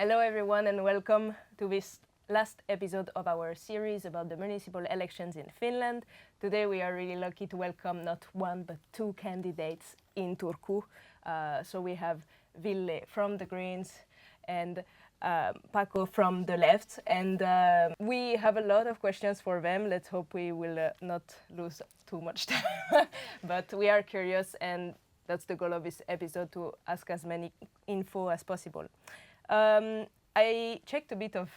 Hello everyone and welcome to this last episode of our series about the municipal elections in Finland. Today we are really lucky to welcome not one but two candidates in Turku. So we have Ville from the Greens and Paco from the left, and we have a lot of questions for them. Let's hope we will not lose too much time, but we are curious, and that's the goal of this episode, to ask as many info as possible. I checked a bit of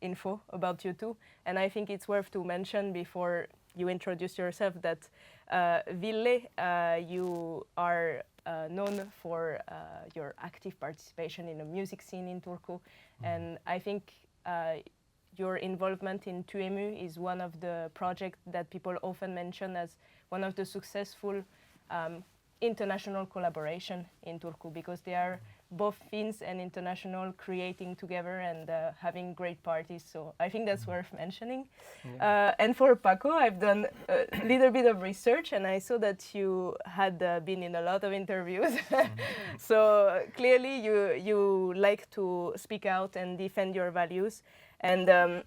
info about you two, and I think it's worth to mention before you introduce yourself that Ville, you are known for your active participation in the music scene in Turku, and I think your involvement in Tuemu is one of the projects that people often mention as one of the successful international collaboration in Turku, because they are both Finns and international creating together and having great parties. So I think that's worth mentioning. Yeah. And for Paco, I've done a little bit of research, and I saw that you had been in a lot of interviews. So clearly you like to speak out and defend your values. And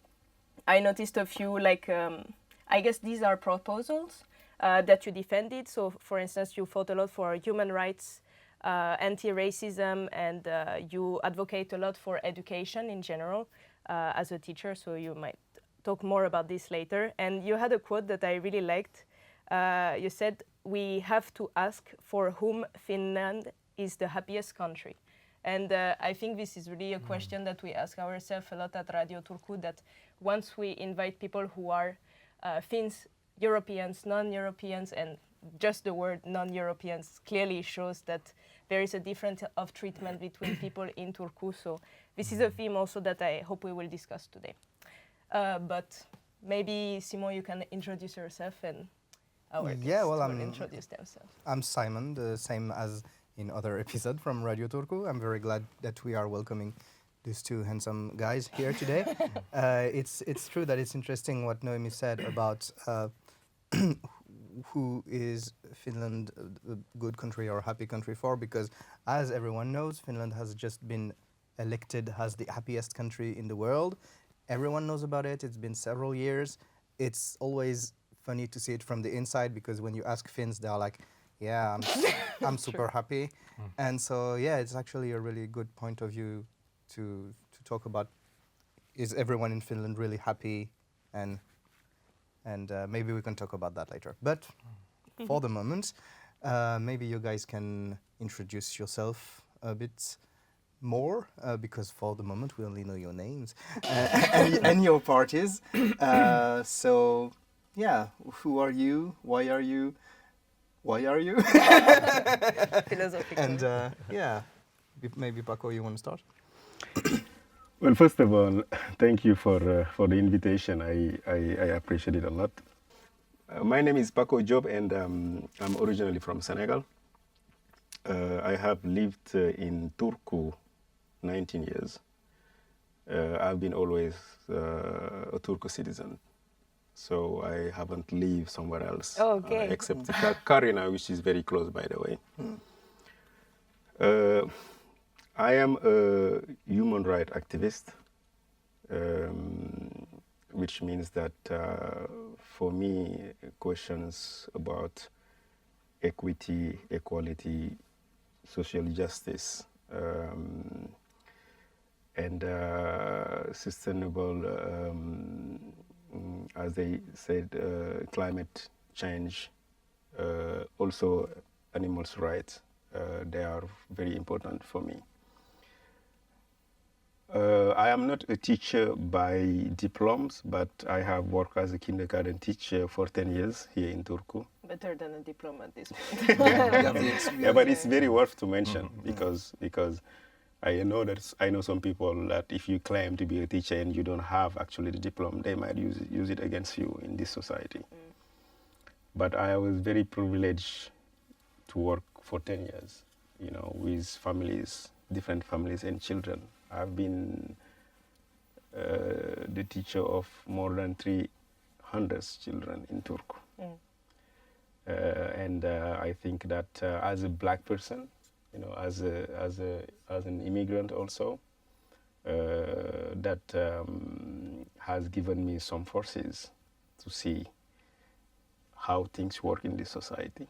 I noticed a few, like, I guess these are proposals that you defended. So for instance, you fought a lot for human rights, anti-racism, and you advocate a lot for education in general as a teacher, so you might talk more about this later. And you had a quote that I really liked. You said, "We have to ask for whom Finland is the happiest country." And I think this is really a question that we ask ourselves a lot at Radio Turku, that once we invite people who are Finns, Europeans, non-Europeans, and just the word non-Europeans clearly shows that there is a difference of treatment between people in Turku. So this is a theme also that I hope we will discuss today. But maybe, Simon, you can introduce yourself, and our guests will introduce themselves. I'm Simon, the same as in other episode from Radio Turku. I'm very glad that we are welcoming these two handsome guys here today. It's true that it's interesting what Noemi said about who is Finland a good country or happy country for, because as everyone knows, Finland has just been elected as the happiest country in the world. Everyone knows about it. It's been several years. It's always funny to see it from the inside, because when you ask Finns, they are like, yeah, I'm super happy. And so, yeah, it's actually a really good point of view to talk about, is everyone in Finland really happy? And maybe we can talk about that later. But for the moment, maybe you guys can introduce yourself a bit more, because for the moment we only know your names and your parties. So, yeah, who are you? Why are you? Why are you? Philosophical. And yeah, maybe Paco, you want to start? Well, first of all, thank you for the invitation. I appreciate it a lot. My name is Paco Diop, and I'm originally from Senegal. I have lived in Turku 19 years. I've been always a Turku citizen, so I haven't lived somewhere else. Except Karina, which is very close, by the way. I am a human rights activist, which means that for me, questions about equity, equality, social justice, and sustainable, as they said, climate change, also animals' rights, they are very important for me. I am not a teacher by diplomas, but I have worked as a kindergarten teacher for 10 years here in Turku. Better than a diploma at this point. Yeah, but it's very worth to mention, because I know some people that if you claim to be a teacher and you don't have actually the diploma, they might use it against you in this society. But I was very privileged to work for 10 years, with families, different families and children. I've been the teacher of more than 300 children in Turku. And I think that as a black person, as an immigrant also, that has given me some forces to see how things work in this society.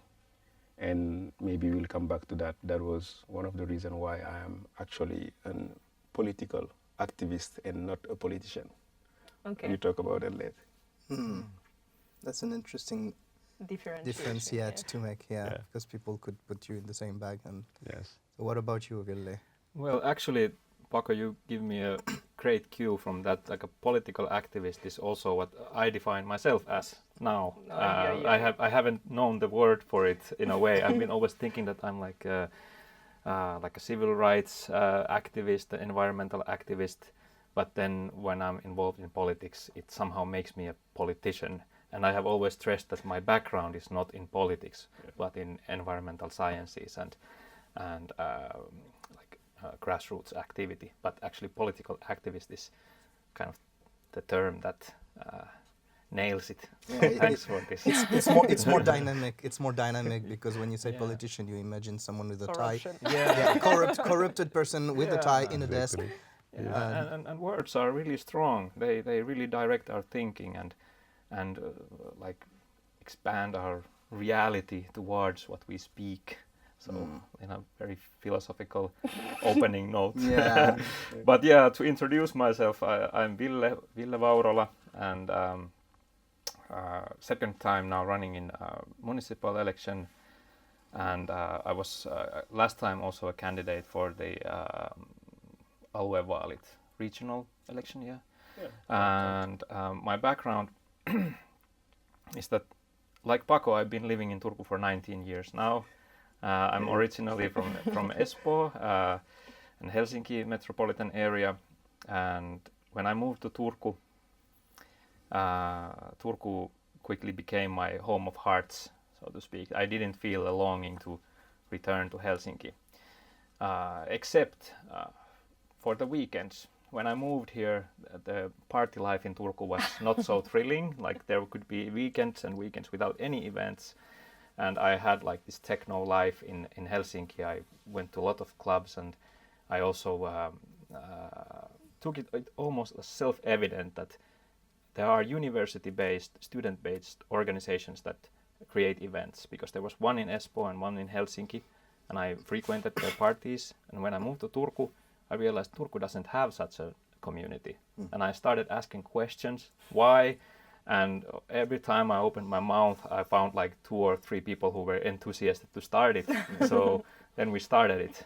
And maybe we'll come back to that. That was one of the reasons why I am actually a political activist and not a politician. Okay. We'll talk about that later. That's an interesting difference Yeah. to make, Yeah. because people could put you in the same bag. And Yes. so what about you, Ville? Well, actually, Paco, you give me a great cue from that. Like a political activist is also what I define myself as now. I haven't known the word for it in a way. I've been always thinking that I'm like a civil rights activist, an environmental activist. But then when I'm involved in politics, it somehow makes me a politician. And I have always stressed that my background is not in politics, but in environmental sciences and grassroots activity. But actually, political activist is kind of the term that nails it. Yeah, Thanks for this. It's more dynamic. It's more dynamic because when you say politician, you imagine someone with a tie. Corruption. Yeah, corrupted person with a tie in a desk. Exactly. Yeah, and words are really strong. They really direct our thinking and like expand our reality towards what we speak. So in a very philosophical opening note. Yeah. But yeah, to introduce myself, I'm Ville Vaurola, and second time now running in municipal election, and I was last time also a candidate for the aluevaalit regional election. And my background is that, like Paco, I've been living in Turku for 19 years now. I'm originally from Espoo and Helsinki metropolitan area, and when I moved to Turku, Turku quickly became my home of hearts, so to speak. I didn't feel a longing to return to Helsinki, except for the weekends. When I moved here, the party life in Turku was not so thrilling. Like there could be weekends and weekends without any events. And I had like this techno life in Helsinki. I went to a lot of clubs, and I also took it almost as self-evident that there are university-based, student-based organizations that create events, because there was one in Espoo and one in Helsinki, and I frequented their parties. And when I moved to Turku, I realized Turku doesn't have such a community. And I started asking questions, why? And every time I opened my mouth, I found like 2 or 3 people who were enthusiastic to start it. So then we started it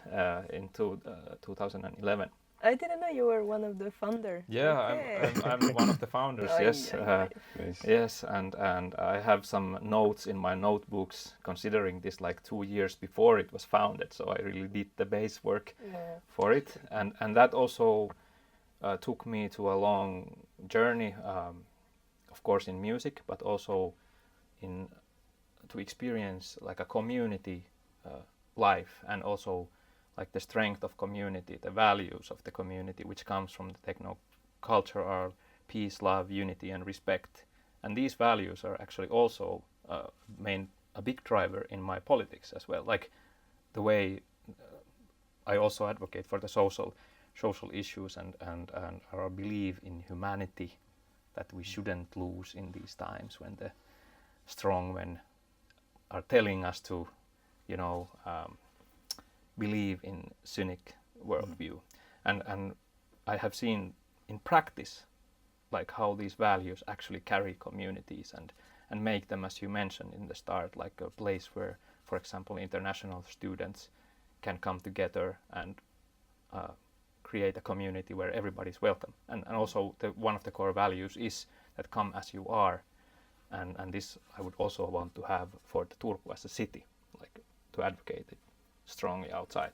in 2011. I didn't know you were one of the founders. Yeah, Okay. I'm one of the founders. Yes, Nice. yes, and I have some notes in my notebooks considering this like 2 years before it was founded. So I really did the base work for it, and that also took me to a long journey. Of course in music, but also to experience like a community life, and also like the strength of community, the values of the community, which comes from the techno culture, are peace, love, unity, and respect. And these values are actually also a big driver in my politics as well. Like the way I also advocate for the social issues and our belief in humanity, that we shouldn't lose in these times when the strong men are telling us to, believe in cynic worldview. And I have seen in practice like how these values actually carry communities and make them, as you mentioned in the start, like a place where, for example, international students can come together and create a community where everybody's welcome. And also one of the core values is that come as you are. And this I would also want to have for the Turku as a city, like to advocate it strongly outside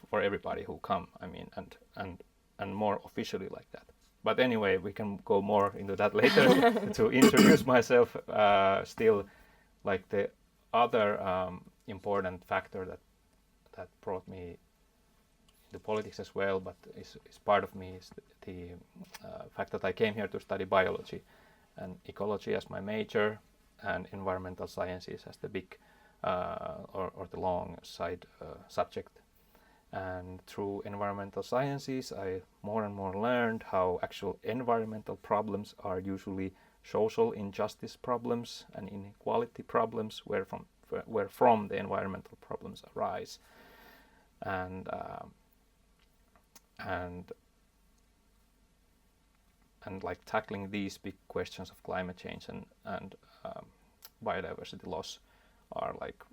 for everybody who come. I mean, and more officially like that. But anyway, we can go more into that later. To introduce myself, still, like the other important factor that brought me into politics as well, but is part of me, is the fact that I came here to study biology and ecology as my major, and environmental sciences as the big or the long side subject. And through environmental sciences, I more and more learned how actual environmental problems are usually social injustice problems and inequality problems, where from the environmental problems arise. And like tackling these big questions of climate change and biodiversity loss are like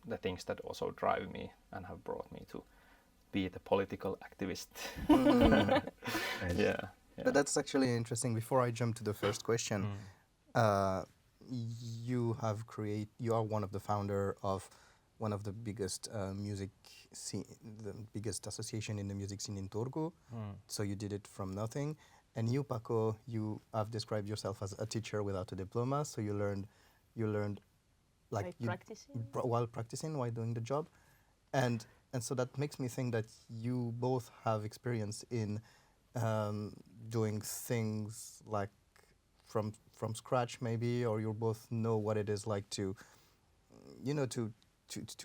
the things that also drive me and have brought me to be the political activist. Yeah. But that's actually interesting. Before I jump to the first question, you are one of the founder of one of the biggest music scene, the biggest association in the music scene in Turku. So you did it from nothing. And you, Paco, you have described yourself as a teacher without a diploma. So you learned like practicing? While practicing, while doing the job. And so that makes me think that you both have experience in doing things like from scratch maybe, or you both know what it is like to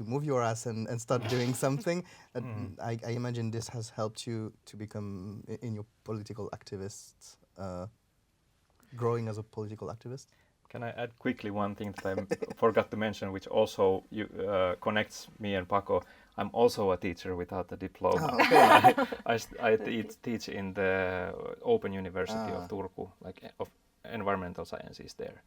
move your ass and start doing something. I imagine this has helped you to become in your political activist, growing as a political activist. Can I add quickly one thing that I forgot to mention, which also connects me and Paco? I'm also a teacher without a diploma. Oh, okay. I teach in the Open University of Turku, of environmental sciences there.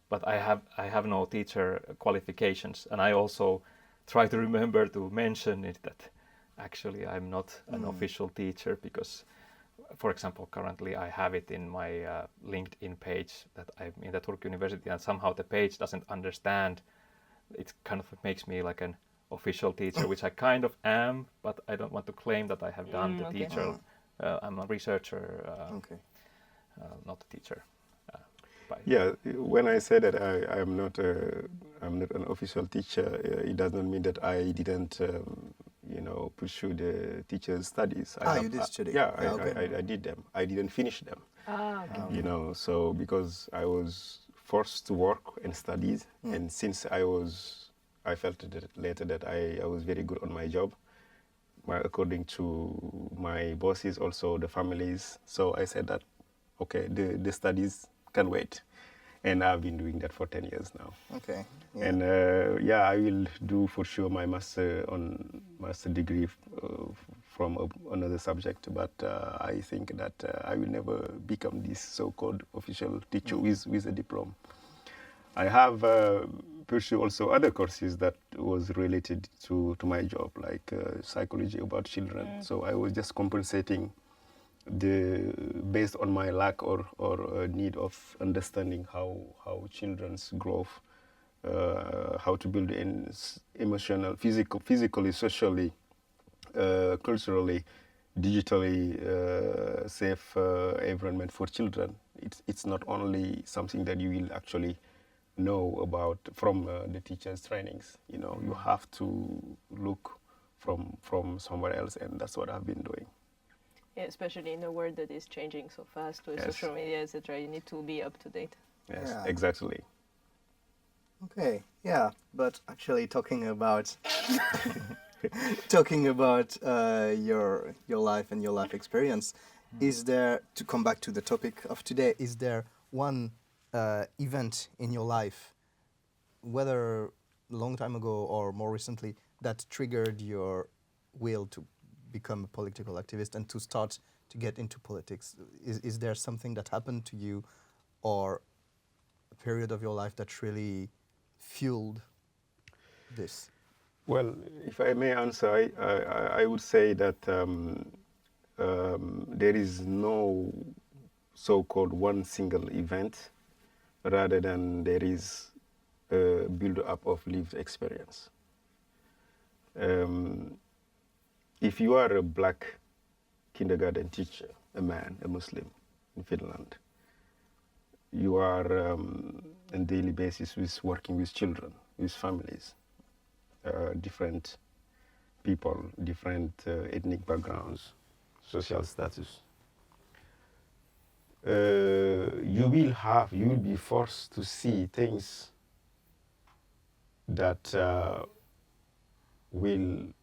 But I have no teacher qualifications, and I also try to remember to mention it that actually I'm not an official teacher, because, for example, currently I have it in my LinkedIn page that I'm in the Turku University, and somehow the page doesn't understand. It kind of makes me like an official teacher, which I kind of am, but I don't want to claim that I have done the teacher. I'm a researcher, not a teacher. Yeah, when I say that I'm not an official teacher, it does not mean that I didn't pursue the teacher's studies. You did study? I did them. I didn't finish them. Okay. So because I was forced to work and studies, and since I felt that later that I was very good on my job, according to my bosses, also the families. So I said that, okay, the studies can wait. And I've been doing that for 10 years now. Okay. Yeah. And I will do for sure my master degree from another subject, but I think that I will never become this so-called official teacher with a diploma. I have pursued also other courses that was related to my job, like psychology about children. So I was just compensating based on my lack or need of understanding how children's growth, how to build an emotional, physically, socially, culturally, digitally safe environment for children. It's not only something that you will actually know about from the teacher's trainings. You have to look from somewhere else, and that's what I've been doing. Yeah, especially in a world that is changing so fast with social media, etc. You need to be up to date. Yes, Yeah. exactly. Okay, yeah, but actually talking about your life and your life experience, is there, to come back to the topic of today, is there one event in your life, whether a long time ago or more recently, that triggered your will to become a political activist and to start to get into politics? Is there something that happened to you, or a period of your life that really fueled this? Well, if I may answer, I would say that there is no so-called one single event, rather than there is a build-up of lived experience. If you are a black kindergarten teacher, a man, a Muslim in Finland, you are on daily basis working with children, with families, different people, different ethnic backgrounds, social status. You will be forced to see things that will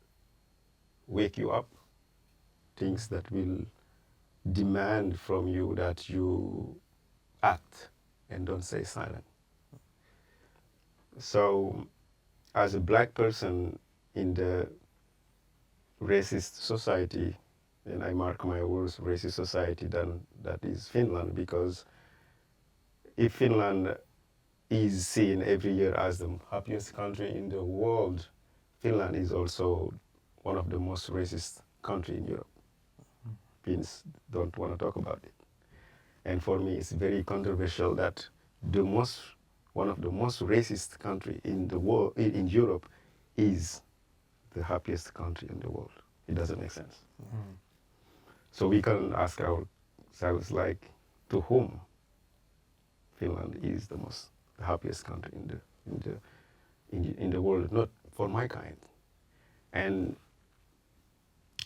wake you up, things that will demand from you that you act and don't stay silent. So, as a black person in the racist society, and I mark my words, racist society, then that is Finland, because if Finland is seen every year as the happiest country in the world, Finland is also one of the most racist country in Europe. Finns don't want to talk about it. And for me, it's very controversial that one of the most racist country in the world, in Europe, is the happiest country in the world. It doesn't make sense. So we can ask ourselves, like, to whom Finland is the happiest country in the world, not for my kind. And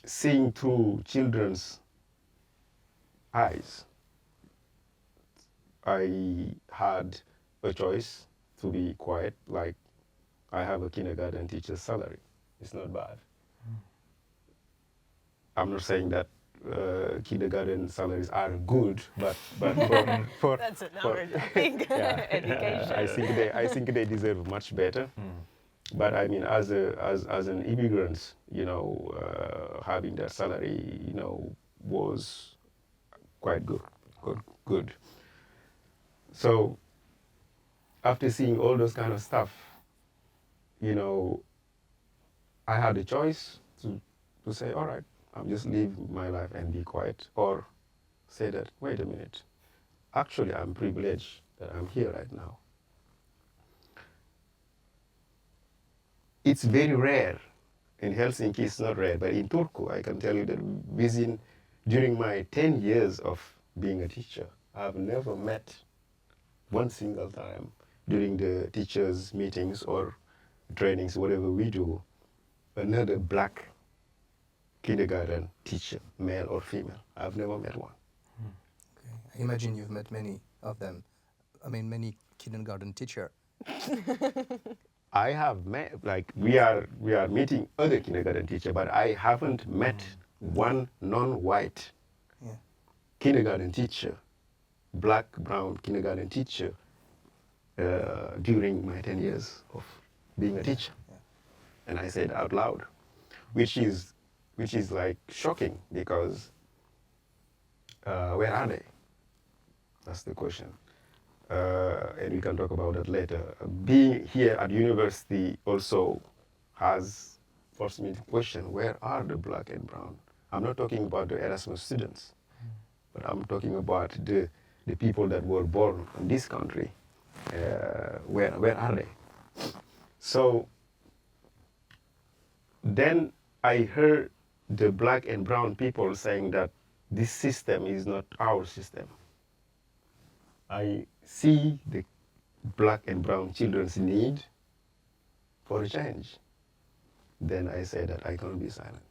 seeing through children's eyes, I had a choice to be quiet, like I have a kindergarten teacher's salary. It's not bad. I'm not saying that kindergarten salaries are good, but for That's another thing. yeah, Education. I think they deserve much better. But I mean, as an immigrant, having that salary, was quite good. So after seeing all those kind of stuff, I had a choice to say, all right, I'm just live my life and be quiet, or say that, wait a minute, actually I'm privileged that I'm here right now. It's very rare. In Helsinki, it's not rare, but in Turku, I can tell you that during my 10 years of being a teacher, I've never met one single time during the teachers' meetings or trainings, whatever we do, another black kindergarten teacher, male or female. I've never met one. Okay. I imagine you've met many of them. I mean, many kindergarten teacher. I have met, like, we are meeting other kindergarten teacher, but I haven't met one non-white kindergarten teacher, black, brown kindergarten teacher during my 10 years of being a teacher. And I said out loud, which is like shocking, because where are they? That's the question. And we can talk about that later. Being here at university also has forced me to question, where are the black and brown? I'm not talking about the Erasmus students, but I'm talking about the people that were born in this country. Where are they? So then I heard the black and brown people saying that this system is not our system. I see the black and brown children's need for a change. Then I say that I can't be silent.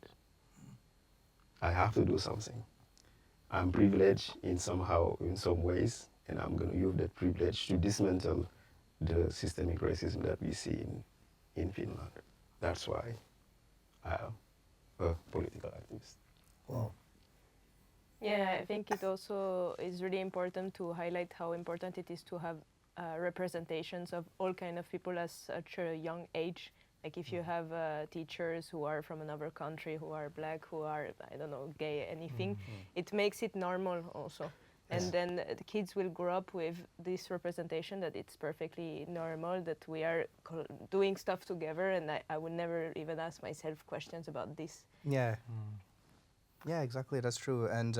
I have to do something. I'm privileged in some ways, and I'm going to use that privilege to dismantle the systemic racism that we see in Finland. That's why I am a political activist. Wow. Yeah, I think it also is really important to highlight how important it is to have representations of all kind of people at such a young age. Like if you have teachers who are from another country, who are black, who are, I don't know, gay, anything, it makes it normal also. And then the kids will grow up with this representation that it's perfectly normal, that we are doing stuff together, and I would never even ask myself questions about this. Yeah. Yeah, exactly. That's true. And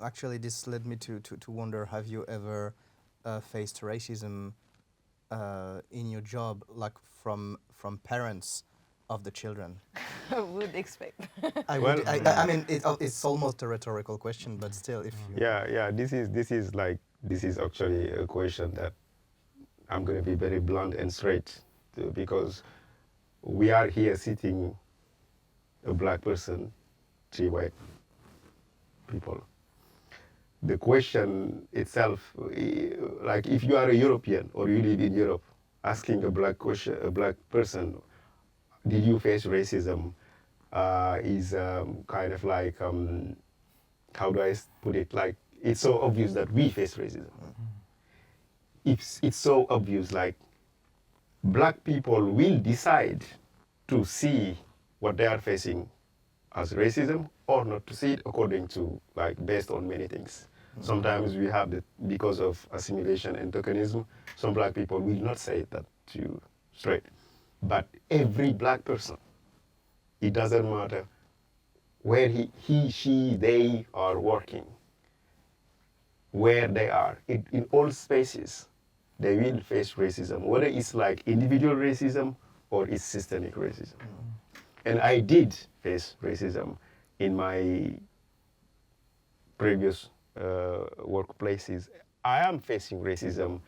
actually, this led me to wonder: have you ever faced racism in your job, like from parents of the children? I would expect. I mean, it's almost a rhetorical question, but still, if you... Yeah. This is actually a question that I'm going to be very blunt and straight to, because we are here sitting, a black person, 3 white people. The question itself, like if you are a European or you live in Europe, asking a black person, did you face racism? is kind of like, how do I put it? Like, it's so obvious that we face racism. It's so obvious, like, black people will decide to see what they are facing as racism or not to see it according to, like, based on many things. Sometimes we have the, because of assimilation and tokenism, some black people will not say that to you straight. But every black person, it doesn't matter where he, she, they are working, where they are, in all spaces, they will face racism, whether it's like individual racism or it's systemic racism. And I did face racism in my previous workplaces. I am facing racism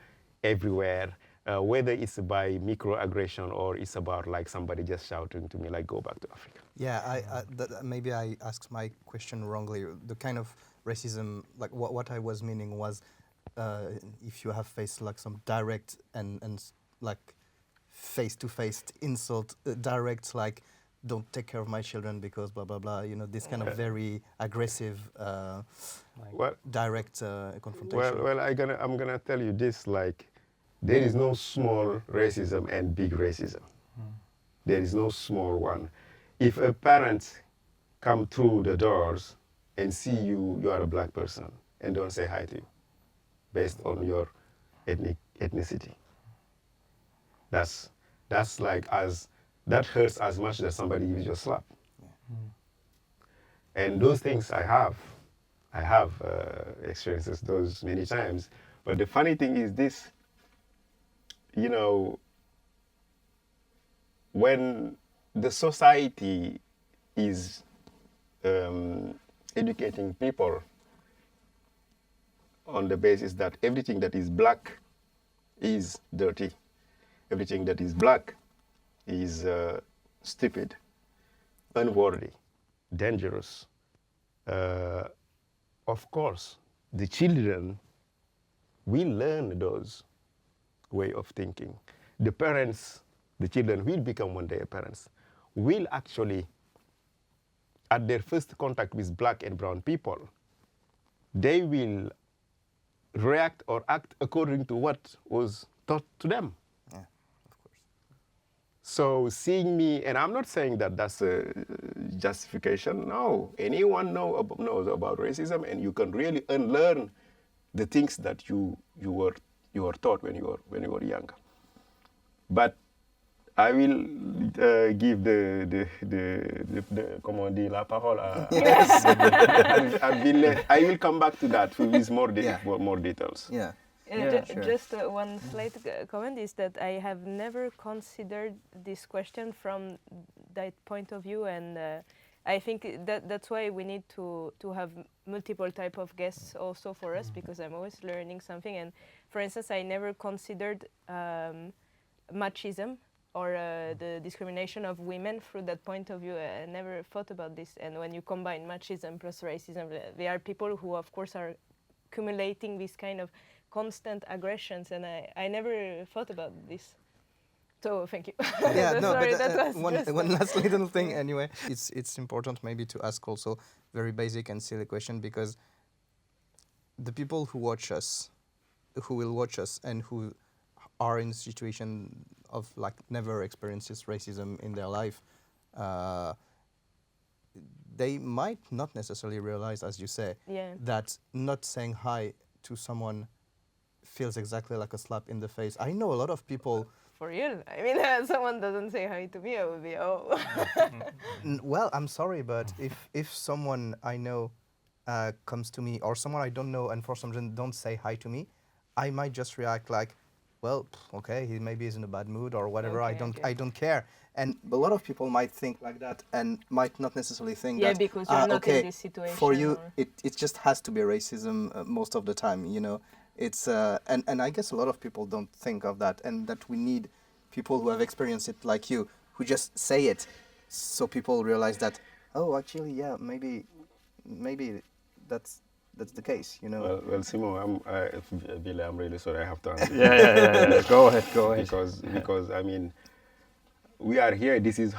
everywhere, whether it's by microaggression or it's about like somebody just shouting to me like, go back to Africa. Yeah, maybe I asked my question wrongly. The kind of racism, like what I was meaning was, if you have faced like some direct and like face-to-face insult, direct like, don't take care of my children because blah blah blah. You know, this kind of very aggressive, direct confrontation. Well, I'm gonna tell you this: like, there is no small racism and big racism. There is no small one. If a parent come through the doors and see you are a black person and don't say hi to you, based on your ethnicity, that's like that hurts as much as somebody gives you a slap. And those things I have experiences those many times. But the funny thing is this, you know, when the society is educating people on the basis that everything that is black is dirty, everything that is black is stupid, unworthy, dangerous. Of course, the children will learn those way of thinking. The parents, the children will become one day parents, will actually, at their first contact with black and brown people, they will react or act according to what was taught to them. Yeah, of course. So seeing me, and I'm not saying that that's a justification. No, anyone knows about racism, and you can really unlearn the things that you were taught when you were younger. But I will give the comment on dit la parole à I will come back to that with more details. Yeah. Sure. Just one slight comment is that I have never considered this question from that point of view, and I think that's why we need to have multiple type of guests also for us, because I'm always learning something. And for instance, I never considered machism or the discrimination of women through that point of view. I never thought about this. And when you combine machism plus racism, there are people who, of course, are accumulating this kind of constant aggressions, and I never thought about this. So thank you. Yeah, no, sorry, but that was one last little thing anyway. It's important maybe to ask also very basic and silly question, because the people who watch us, who will watch us, and who are in a situation of like never experiences racism in their life, they might not necessarily realize, as you say, that not saying hi to someone feels exactly like a slap in the face. I know a lot of people. For real? I mean, someone doesn't say hi to me, I would be, oh. Well, I'm sorry, but if someone I know comes to me, or someone I don't know and for some reason don't say hi to me, I might just react like, well, okay, he maybe is in a bad mood or whatever. Okay, I don't care. And a lot of people might think like that and might not necessarily think that. Yeah, because you're not okay, in this situation. For you, it just has to be racism most of the time, you know. It's and I guess a lot of people don't think of that, and that we need people who have experienced it like you, who just say it, so people realize that, oh, actually, yeah, maybe that's the case, you know. Well, Simon, I'm really sorry. I have to answer. Yeah. Go ahead. Because I mean, we are here. This is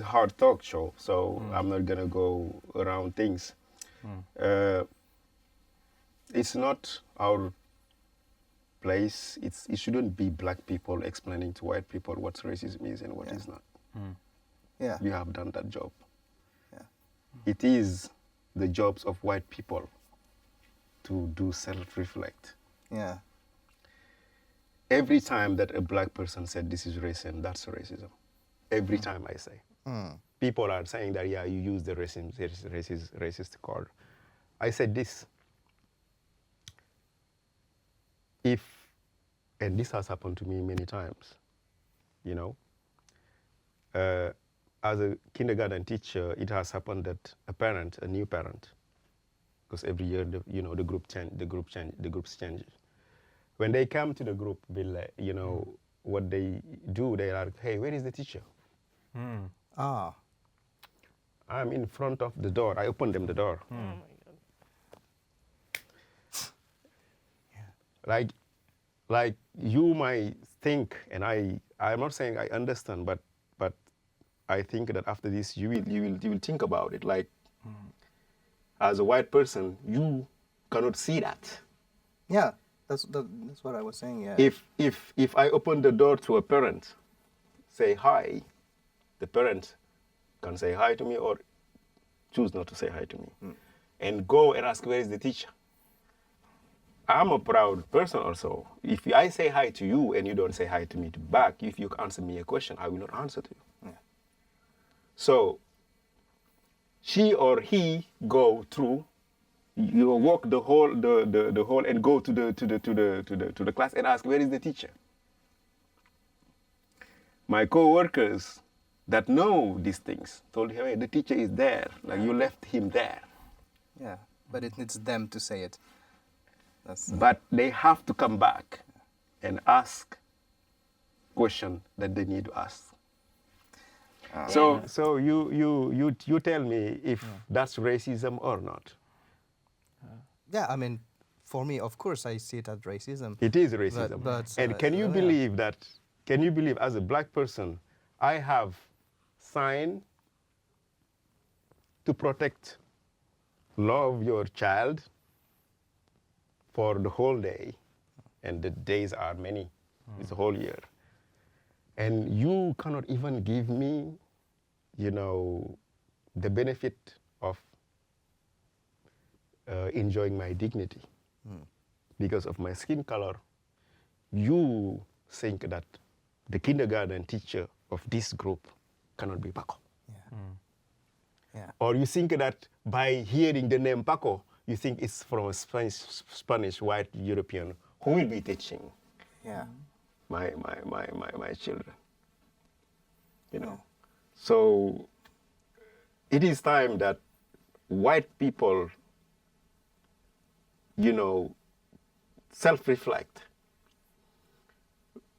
hard talk show, so I'm not gonna go around things. It's not our place. It shouldn't be black people explaining to white people what racism is and what is not. Yeah. We have done that job. Yeah. It is the jobs of white people to do self-reflect. Yeah. Every time that a black person said this is racism, that's racism. Every time I say. People are saying that, yeah, you use the racist card. I said this. And this has happened to me many times, you know. As a kindergarten teacher, it has happened that a new parent, because every year, the groups change. When they come to the group, what they do, they are like, hey, where is the teacher? Ah. I'm in front of the door. I open them the door. Oh my God. Like you might think, and I'm not saying I understand, but I think that after this you will think about it. Like as a white person, you cannot see that. Yeah. That's what I was saying. Yeah. If I open the door to a parent, say hi, the parent can say hi to me or choose not to say hi to me, and go and ask where is the teacher. I'm a proud person also. If I say hi to you and you don't say hi to me back, if you answer me a question, I will not answer to you. Yeah. So she or he go through, you walk the hall and go to the class and ask where is the teacher. My co-workers that know these things told him, hey, the teacher is there. Like you left him there. Yeah. But it needs them to say it. But they have to come back and ask question that they need to ask. So you tell me if that's racism or not. Yeah, I mean, for me, of course, I see it as racism. It is racism. And can you believe that? Can you believe, as a black person, I have signed to protect, love your child for the whole day, and the days are many. It's a whole year. And you cannot even give me, the benefit of enjoying my dignity because of my skin color. You think that the kindergarten teacher of this group cannot be Paco. Yeah. Yeah. Or you think that by hearing the name Paco, you think it's from a Spanish white European who will be teaching my children. So it is time that white people, self-reflect.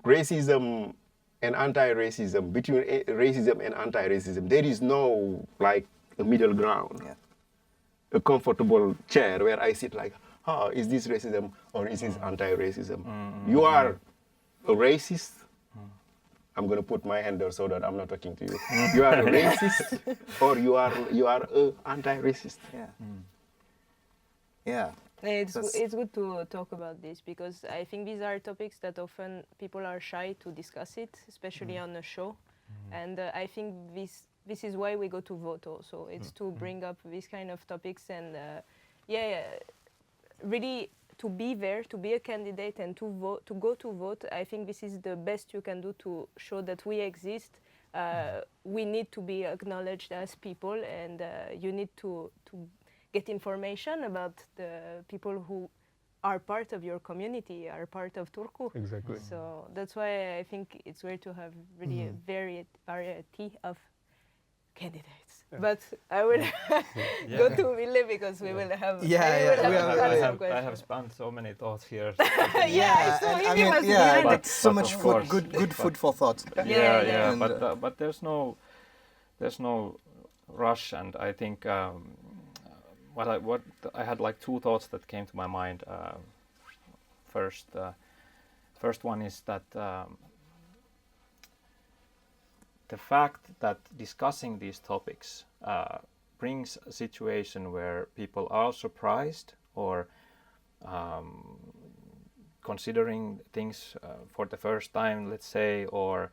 Racism and anti-racism, between racism and anti-racism, there is no like a middle ground. Yeah. A comfortable chair where I sit like, is this racism or is this anti-racism? You are a racist. I'm going to put my hand there so that I'm not talking to you. You are a racist or you are a anti-racist. Yeah. Yeah. It's good to talk about this because I think these are topics that often people are shy to discuss it, especially on a show. And I think this is why we go to vote also. It's to bring up these kind of topics and really to be there, to be a candidate and to vote, to go to vote. I think this is the best you can do to show that we exist. We need to be acknowledged as people, and you need to get information about the people who are part of your community, are part of Turku. Exactly. So that's why I think it's great to have really a variety of candidates. But I will go to Ville because we will have I have spent so many thoughts here. That's so much food, good food for thought. But there's no rush, and I think what I had like two thoughts that came to my mind. First one is that the fact that discussing these topics brings a situation where people are surprised or considering things for the first time, let's say, or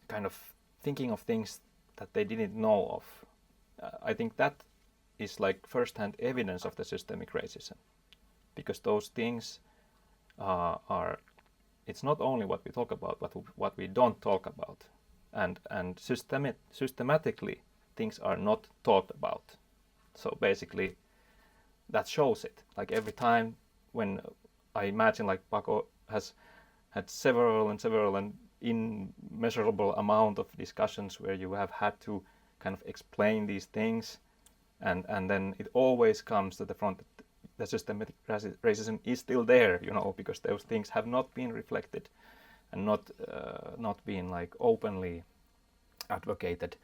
kind of thinking of things that they didn't know of. I think that is like first-hand evidence of the systemic racism, because those things are, it's not only what we talk about, but what we don't talk about, and systematically things are not thought about. So basically that shows it. Like every time when I imagine, like Paco has had several and immeasurable amount of discussions where you have had to kind of explain these things, and then it always comes to the front that the systematic racism is still there, you know, because those things have not been reflected and not been like openly advocated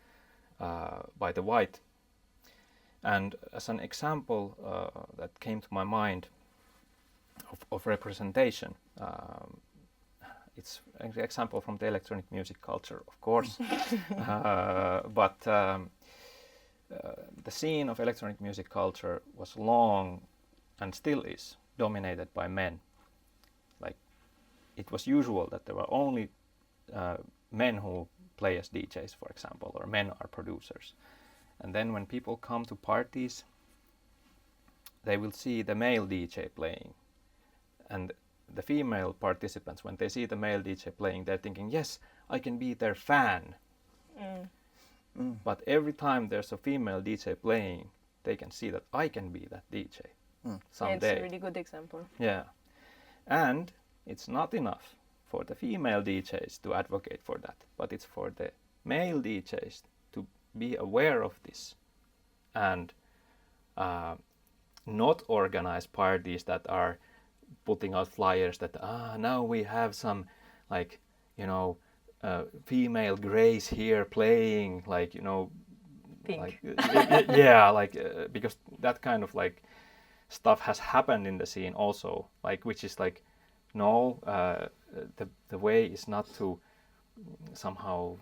by the white. And as an example that came to my mind of representation, it's an example from the electronic music culture, of course, but the scene of electronic music culture was long and still is dominated by men. Like, it was usual that there were only men who play as DJs, for example, or men are producers. And then when people come to parties, they will see the male DJ playing. And the female participants, when they see the male DJ playing, they're thinking, yes, I can be their fan. But every time there's a female DJ playing, they can see that I can be that DJ someday. Yeah, it's a really good example. Yeah. And it's not enough for the female DJs to advocate for that, but it's for the male DJs to be aware of this and not organize parties that are putting out flyers that now we have some, like, you know, female Grace here playing, like, you know, Pink. like yeah, like because that kind of like stuff has happened in the scene also, like, which is like, no, the way is not to somehow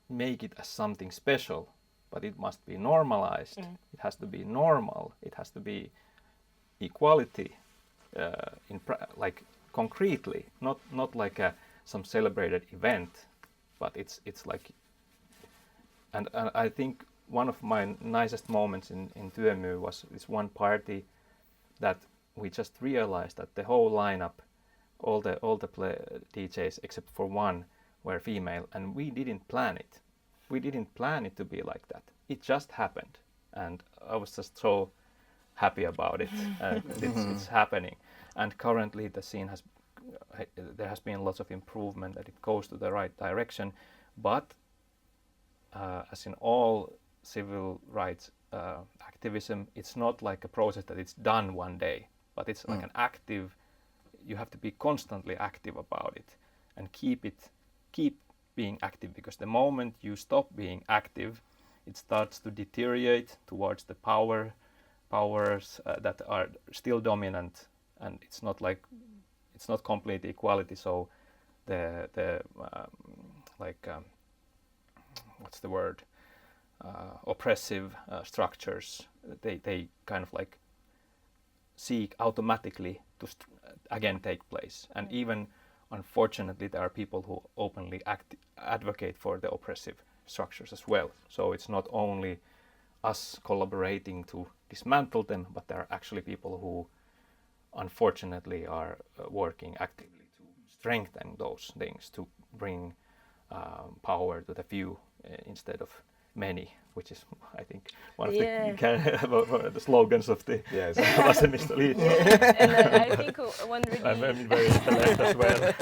make it as something special, but it must be normalized. It has to be normal. It has to be equality like concretely, not like some celebrated event, but it's like, and I think one of my nicest moments in Työmy was this one party that we just realized that the whole lineup, all the DJs except for one were female, and we didn't plan it. We didn't plan it to be like that. It just happened, and I was just so happy about it. It's happening, and currently the scene there has been lots of improvement, that it goes to the right direction, but as in all civil rights activism, it's not like a process that it's done one day, but it's like an active, you have to be constantly active about it and keep being active, because the moment you stop being active, it starts to deteriorate towards the powers that are still dominant, and it's not complete equality. So the what's the word, oppressive structures, they kind of like seek automatically to again take place. And even unfortunately there are people who openly advocate for the oppressive structures as well. So it's not only us collaborating to dismantle them, but there are actually people who unfortunately are working actively to strengthen those things, to bring power to the few instead of many, which is, I think, one of the slogans of the Wassermist elite. And I think one really I'm very intellect as well.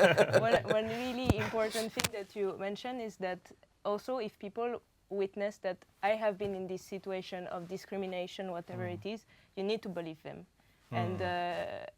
one really important thing that you mentioned is that also if people witness that I have been in this situation of discrimination, whatever it is, you need to believe them.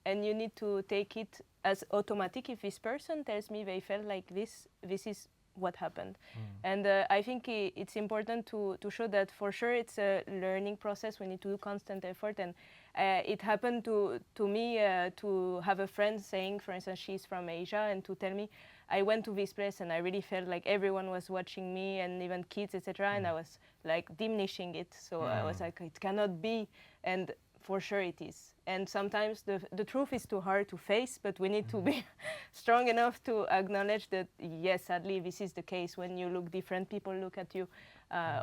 And you need to take it as automatic. If this person tells me they felt like this is what happened. And I think it's important to show that for sure it's a learning process. We need to do constant effort, and it happened to me to have a friend saying, for instance, she's from Asia, and to tell me, I went to this place and I really felt like everyone was watching me, and even kids, etc. And I was like diminishing it. So I was like, it cannot be. And for sure it is. And sometimes the truth is too hard to face, but we need to be strong enough to acknowledge that, yes, sadly, this is the case. When you look different, people look at you.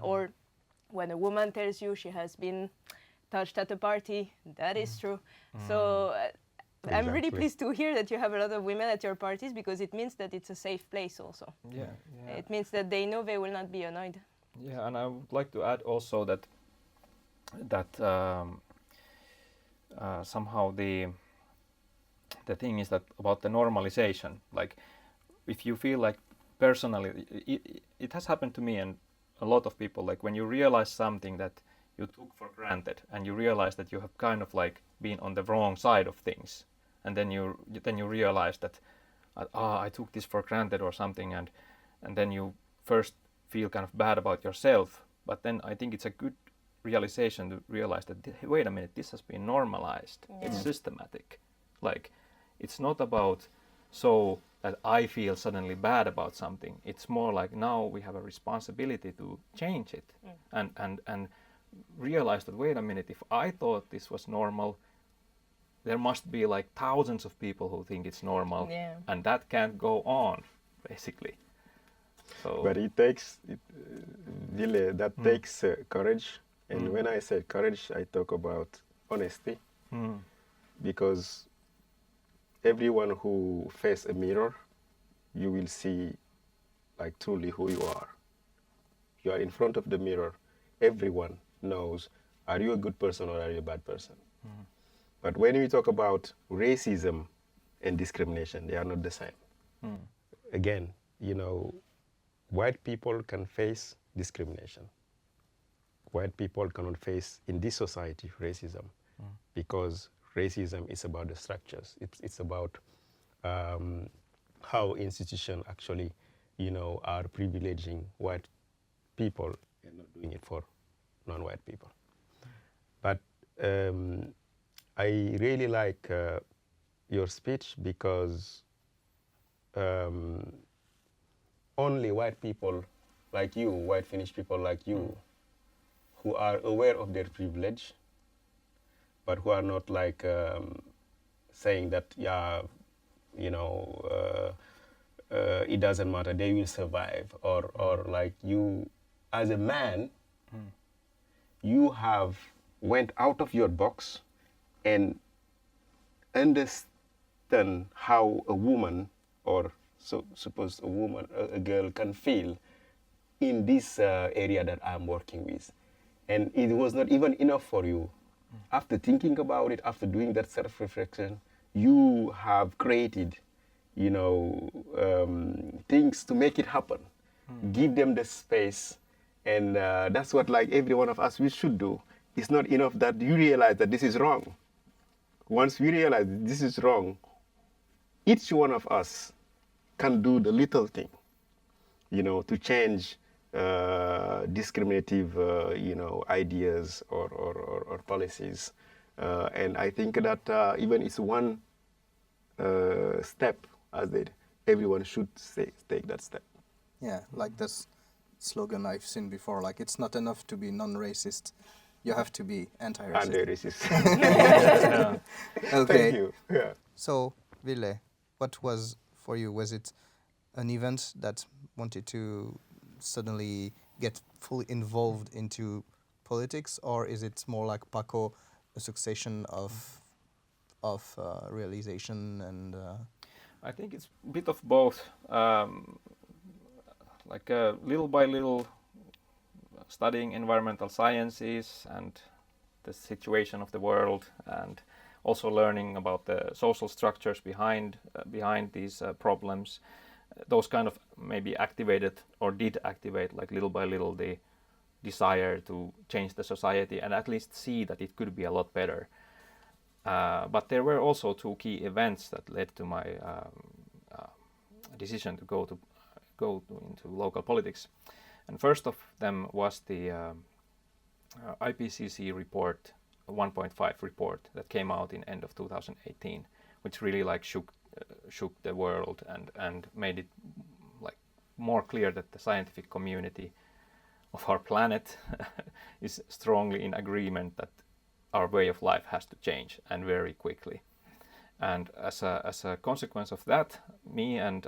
Or when a woman tells you she has been touched at a party, that is true. So I'm really Exactly. pleased to hear that you have a lot of women at your parties, because it means that it's a safe place also. Yeah. It means that they know they will not be annoyed. Yeah, and I would like to add also that somehow the thing is that about the normalization, like if you feel like personally, it has happened to me and a lot of people, like when you realize something that you took for granted and you realize that you have kind of like been on the wrong side of things, and then you realize that I took this for granted or something, and then you first feel kind of bad about yourself, but then I think it's a good realization to realize that wait a minute, this has been normalized. It's systematic. Like it's not about so that I feel suddenly bad about something. It's more like now we have a responsibility to change it and realize that wait a minute, if I thought this was normal, there must be like thousands of people who think it's normal, and that can't go on, basically. So But it takes, Ville, that takes courage. And when I say courage, I talk about honesty. Because everyone who faces a mirror, you will see like truly who you are. You are in front of the mirror. Everyone knows, are you a good person or are you a bad person? But when we talk about racism and discrimination, they are not the same. Again, you know, white people can face discrimination. White people cannot face in this society racism, because racism is about the structures. It's about how institutions actually, you know, are privileging white people and not doing it for non-white people. But I really like your speech, because only white people like you, white Finnish people like you, who are aware of their privilege, but who are not like saying that, yeah, you know, it doesn't matter, they will survive, or like you, as a man, you have went out of your box and understand how a woman, or so suppose a woman, a girl can feel in this area that I'm working with. And it was not even enough for you. After thinking about it, after doing that self-reflection, you have created, you know, things to make it happen. Give them the space, and that's what like every one of us we should do. It's not enough that you realize that this is wrong. Once we realize this is wrong, each one of us can do the little thing, you know, to change discriminative, you know, ideas or policies. And I think that even it's one step, as they, everyone should take that step. Yeah, like this slogan I've seen before, like it's not enough to be non-racist, you have to be anti-racist. Anti-racist. Okay. Thank you. Yeah. So, Ville, what was for you? Was it an event that wanted to suddenly get fully involved into politics, or is it more like Paco, a succession of realization and? I think it's a bit of both. Like little by little, studying environmental sciences and the situation of the world, and also learning about the social structures behind these problems. Those kind of maybe activated or did activate, like little by little, the desire to change the society and at least see that it could be a lot better. But there were also two key events that led to my decision to go to go into local politics. And first of them was the IPCC report, 1.5 report that came out in end of 2018, which really like shook the world and made it like more clear that the scientific community of our planet is strongly in agreement that our way of life has to change, and very quickly. And as a consequence of that, me and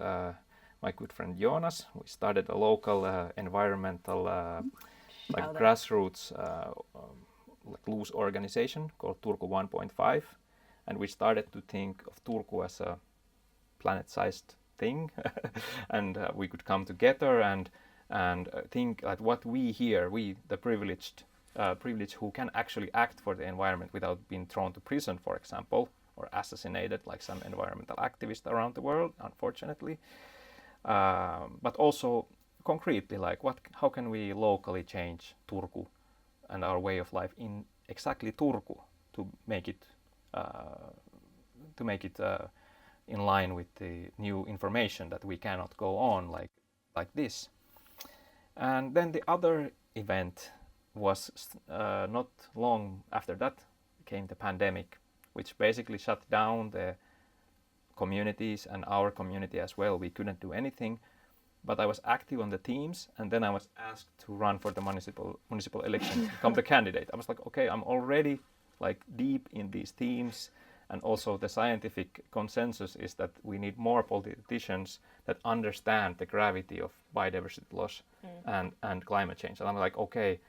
my good friend Jonas, we started a local environmental like grassroots like loose organization called Turku 1.5, and we started to think of Turku as a planet-sized thing, and we could come together and think at what we here, we the privileged who can actually act for the environment without being thrown to prison, for example, or assassinated like some environmental activists around the world, unfortunately. But also concretely, like how can we locally change Turku and our way of life in exactly Turku to make it in line with the new information that we cannot go on like this. And then the other event was not long after that came the pandemic, which basically shut down the communities and our community as well. We couldn't do anything, but I was active on the teams, and then I was asked to run for the municipal election, become the candidate. I was like, okay, I'm already like deep in these themes, and also the scientific consensus is that we need more politicians that understand the gravity of biodiversity loss and climate change. And I'm like, okay,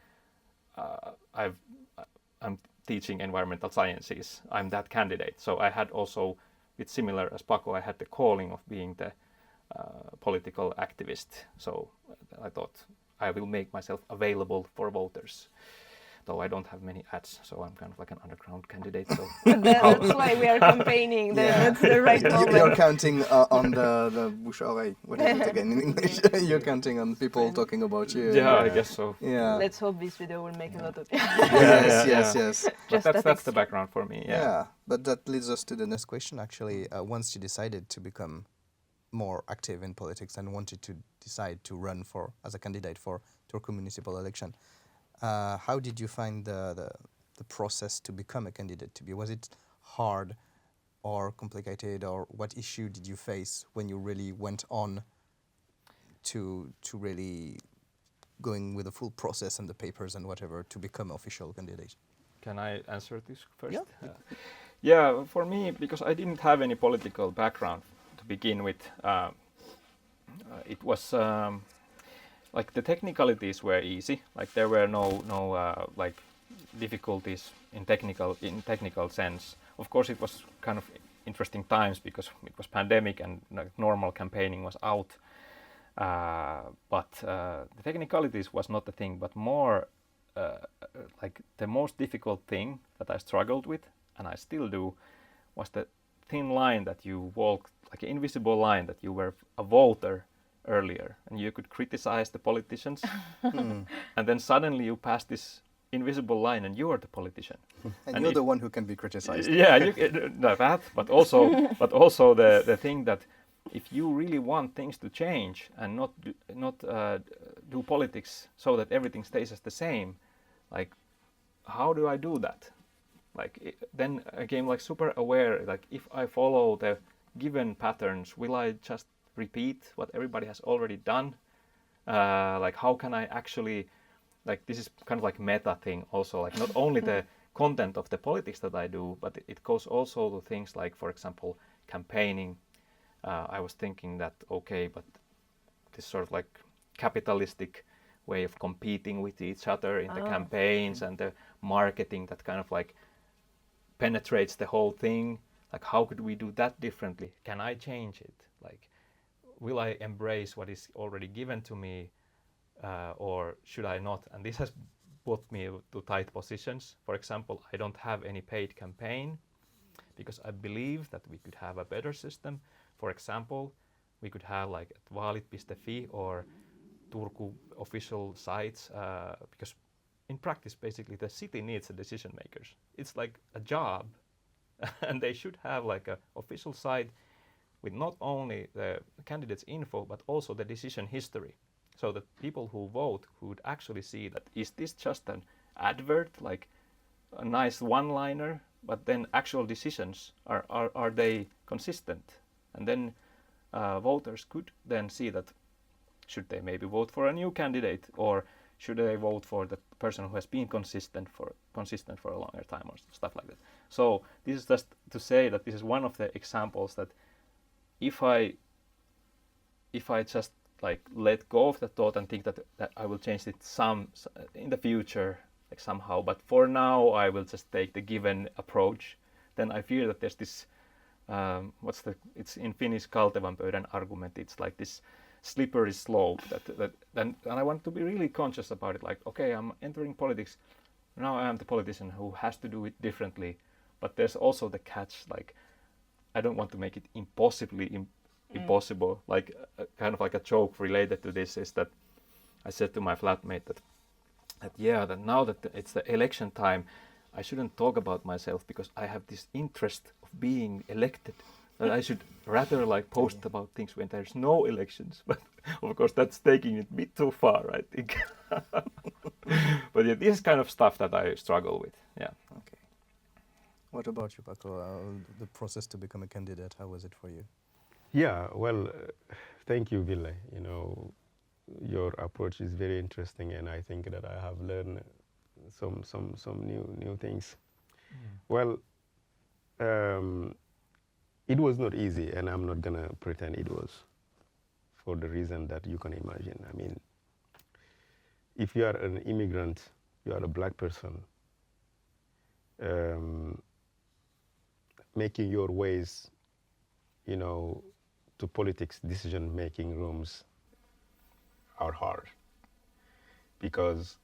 I'm teaching environmental sciences. I'm that candidate. So I had also, it's similar as Paco, I had the calling of being the political activist. So I thought I will make myself available for voters. Though I don't have many ads, so I'm kind of like an underground candidate. So that's why we are campaigning. That's the right moment. You're counting on the bouche oreille. What is it again in English? You're counting on people talking about you. Yeah, I guess so. Yeah. Let's hope this video will make a lot of. Yes. But that's the background for me. Yeah, but that leads us to the next question. Actually, once you decided to become more active in politics and wanted to decide to run as a candidate for Turku municipal election. How did you find the process to become a candidate to be? Was it hard or complicated, or what issue did you face when you really went on to really going with the full process and the papers and whatever to become official candidate? Can I answer this first? Yeah. Yeah, for me, because I didn't have any political background to begin with, it was like the technicalities were easy. Like there were no like difficulties in technical sense. Of course, it was kind of interesting times because it was pandemic and like, normal campaigning was out. But the technicalities was not the thing, but more like the most difficult thing that I struggled with, and I still do, was the thin line that you walked, like an invisible line that you were a voter earlier, and you could criticize the politicians, and then suddenly you pass this invisible line, and you are the politician, and you're the one who can be criticized. Yeah, that, but also the thing that if you really want things to change and not do politics so that everything stays as the same, like how do I do that? Like then again, like super aware, like if I follow the given patterns, will I just repeat what everybody has already done? Like how can I actually, like this is kind of like meta thing also, like not only the content of the politics that I do, but it goes also to things like, for example, campaigning. I was thinking that, okay, but this sort of like capitalistic way of competing with each other in the campaigns and the marketing that kind of like penetrates the whole thing. Like how could we do that differently? Can I change it? Like will I embrace what is already given to me or should I not? And this has put me to tight positions. For example, I don't have any paid campaign because I believe that we could have a better system. For example, we could have like at vaalit.fi or Turku official sites because in practice, basically, the city needs the decision makers. It's like a job, and they should have like an official site with not only the candidate's info but also the decision history, so that people who vote would actually see that is this just an advert, like a nice one-liner, but then actual decisions are they consistent, and then voters could then see that should they maybe vote for a new candidate, or should they vote for the person who has been consistent for a longer time, or stuff like that. So this is just to say that this is one of the examples that if I just like let go of the thought and think that I will change it in the future, like somehow, but for now I will just take the given approach, then I fear that there's this it's in Finnish kaltevan pöydän argument. It's like this slippery slope and I want to be really conscious about it. Like, okay, I'm entering politics. Now I am the politician who has to do it differently. But there's also the catch, like, I don't want to make it impossible. Like, kind of like a joke related to this is that I said to my flatmate that now that it's the election time, I shouldn't talk about myself because I have this interest of being elected. That I should rather like post about things when there's no elections. But of course that's taking it a bit too far, I think. But yeah, this is kind of stuff that I struggle with. Yeah. Okay. What about you, Paco? The process to become a candidate, how was it for you? Yeah, well, thank you, Ville. You know, your approach is very interesting, and I think that I have learned some new things. Well, it was not easy, and I'm not gonna pretend it was, for the reason that you can imagine. I mean, if you are an immigrant, you are a black person, making your ways, you know, to politics decision-making rooms are hard, because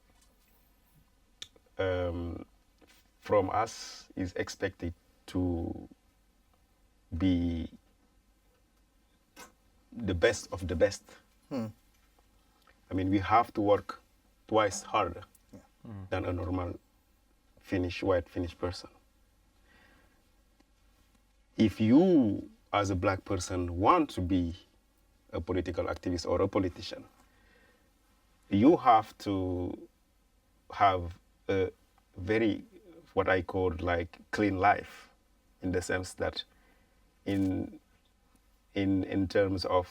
from us is expected to be the best of the best. I mean, we have to work twice harder than a normal white Finnish person. If you, as a black person, want to be a political activist or a politician, you have to have a very, what I call like clean life, in the sense that in terms of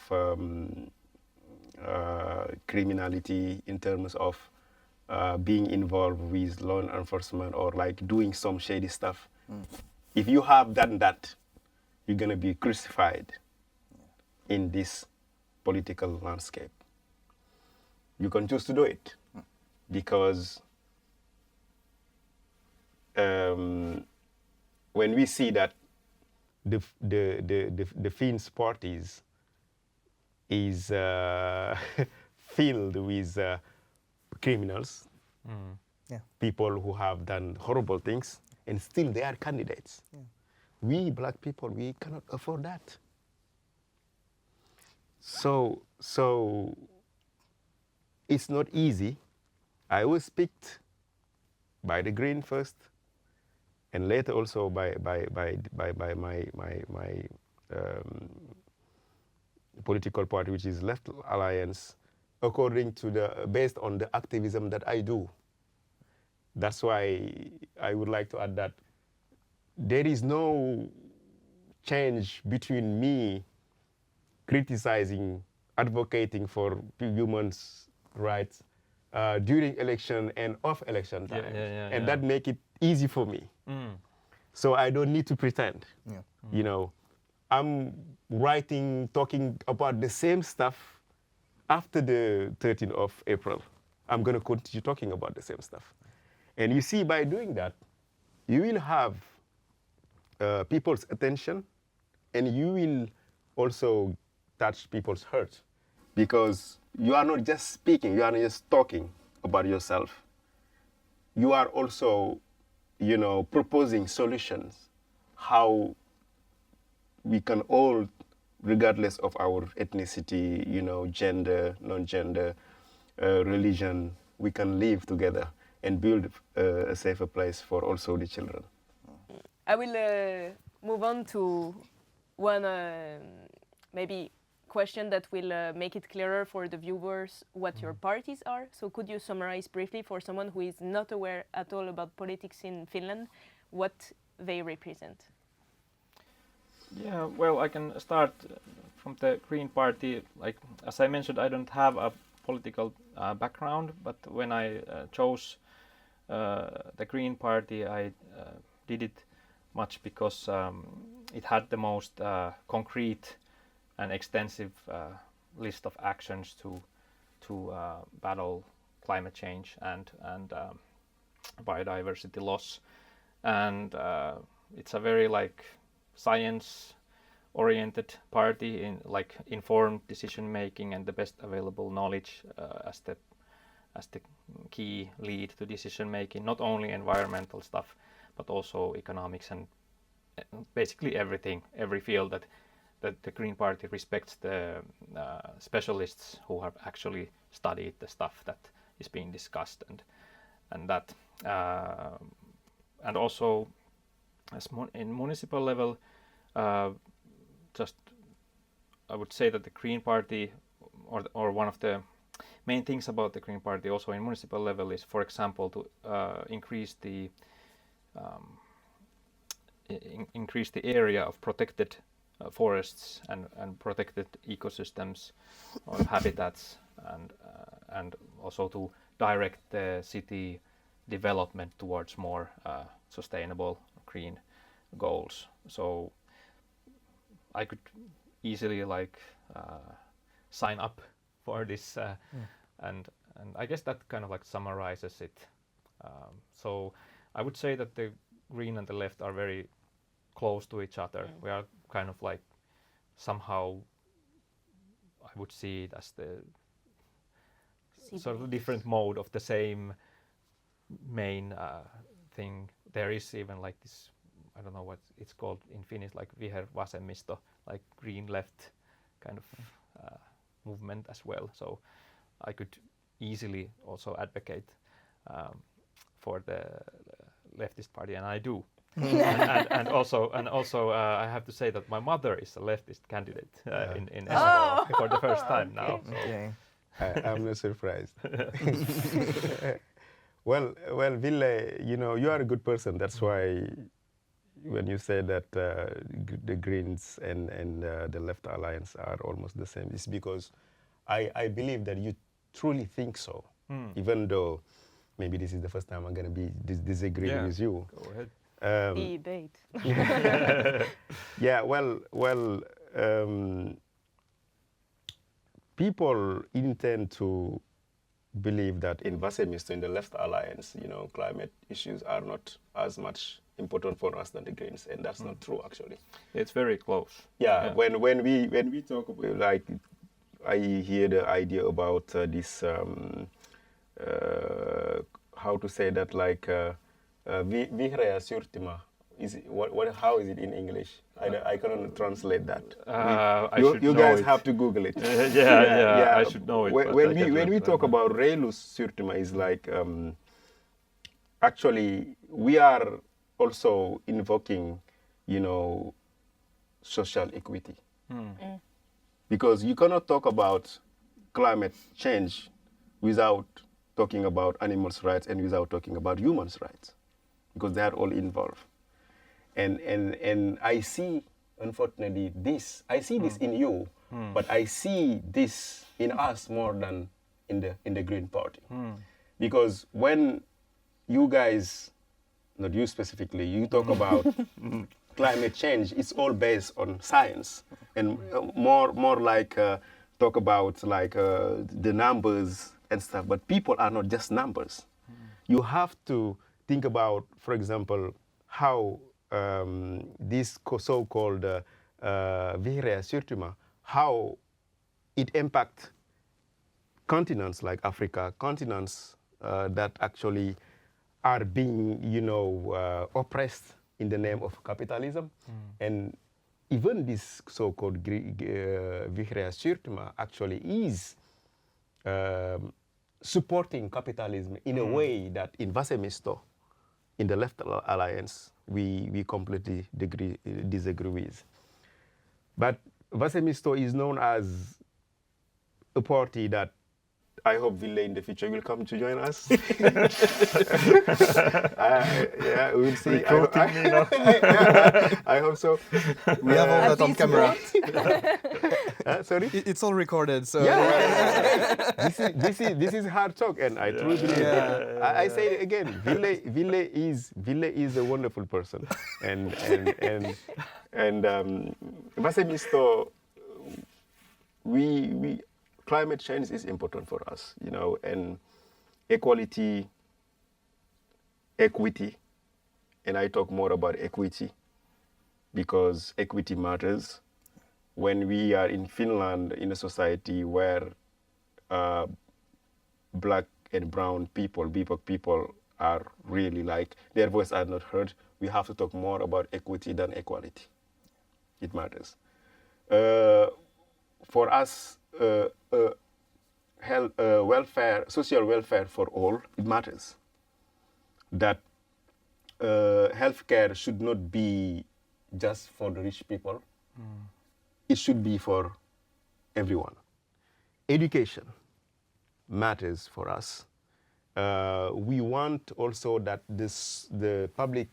criminality, in terms of being involved with law enforcement or like doing some shady stuff. If you have done that, you're gonna be crucified in this political landscape. You can choose to do it because when we see that the Finns parties is filled with criminals, people who have done horrible things, and still they are candidates. We black people, we cannot afford that. So it's not easy. I was picked by the Green first, and later also by my political party, which is Left Alliance, based on the activism that I do. That's why I would like to add that there is no change between me criticizing, advocating for human rights during election and off election time. And that make it easy for me. So I don't need to pretend. You know, I'm talking about the same stuff after the 13th of April. I'm gonna continue talking about the same stuff. And you see, by doing that, you will have people's attention, and you will also touch people's heart, because you are not just speaking, you are not just talking about yourself. You are also, you know, proposing solutions, how we can all, regardless of our ethnicity, you know, gender, non-gender, religion, we can live together and build a safer place for also the children. I will move on to one maybe question that will make it clearer for the viewers what your parties are. So could you summarize briefly for someone who is not aware at all about politics in Finland, what they represent? Yeah, well, I can start from the Green Party. Like, as I mentioned, I don't have a political background, but when I chose the Green Party, I did it much because it had the most concrete and extensive list of actions to battle climate change and biodiversity loss, and it's a very like science-oriented party in like informed decision making and the best available knowledge as the key lead to decision making, not only environmental stuff but also economics and basically every field that the Green Party respects the specialists who have actually studied the stuff that is being discussed and that and also as in municipal level, just I would say that the Green Party or one of the main things about the Green Party also in municipal level is, for example, to increase the area of protected forests and protected ecosystems or habitats, and also to direct the city development towards more sustainable green goals. So I could easily like sign up for this and I guess that kind of like summarizes it. So I would say that the green and the left are very close to each other. We are kind of like somehow, I would see it as the sort of different mode of the same main thing. There is even like this, I don't know what it's called in Finnish, like vihervasemmisto, like green left kind of movement as well. So I could easily also advocate for the leftist party, and I do. and also I have to say that my mother is a leftist candidate in Espoo for the first time now. So. Okay. I'm not surprised. Well, Ville, you are a good person. That's why when you say that the Greens and the Left Alliance are almost the same, it's because I believe that you truly think so, even though maybe this is the first time I'm going to be disagreeing with you. Go ahead. Debate. Yeah, well, people intend to believe that in Vasemmisto, in the Left Alliance, climate issues are not as much important for us than the Greens, and that's not true actually. It's very close. Yeah. When we talk about, like, I hear the idea about this how to say that, like vihreä siirtymä. How is it in English? I cannot translate that. You guys have to Google it. yeah, I should know it. When we talk about reilu siirtymä, is like actually we are also invoking, social equity, because you cannot talk about climate change without talking about animals' rights and without talking about humans' rights, because they are all involved. And I see, unfortunately, this. I see this in you, but I see this in us more than in the Green Party, because when you guys, not you specifically, you talk about climate change, it's all based on science, and more like talk about like the numbers and stuff. But people are not just numbers. You have to think about, for example, how this so-called vihreä siirtymä, how it impacts continents like Africa, continents that actually are being, oppressed in the name of capitalism. And even this so-called vihreä siirtymä actually is supporting capitalism in a way that in Vasemmisto, in the Left Alliance, we completely disagree with. But Vasemisto is known as a party that I hope Ville in the future will come to join us. Yeah, we'll see. Recruiting me now. I hope so. We have all At that on least camera. Sorry? It's all recorded, so Yeah. This is hard talk, and I truly believe. I say it again. Ville is a wonderful person, and Vasemisto, we climate change is important for us, you know, and equality, equity, and I talk more about equity because equity matters. When we are in Finland, in a society where black and brown people, BIPOC people are really like, their voices are not heard, we have to talk more about equity than equality. It matters. For us, health, welfare, social welfare for all, it matters. That healthcare should not be just for the rich people. It should be for everyone. Education matters for us. We want also that the public,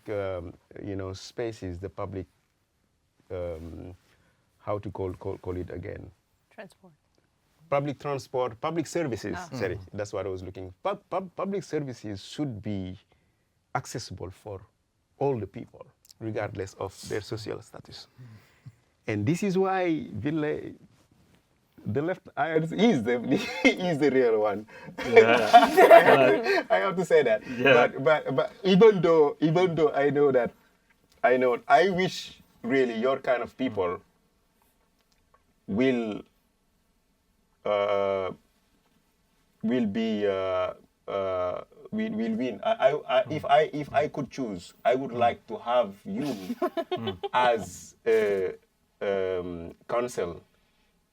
spaces, the public, how to call it again? Transport. Public transport, public services. Sorry, that's what I was looking. Public services should be accessible for all the people, regardless of their social status. And this is why Ville, the left is the real one. Yeah. I have to say that. Yeah. But even though I wish really your kind of people will win. If I could choose, I would like to have you as council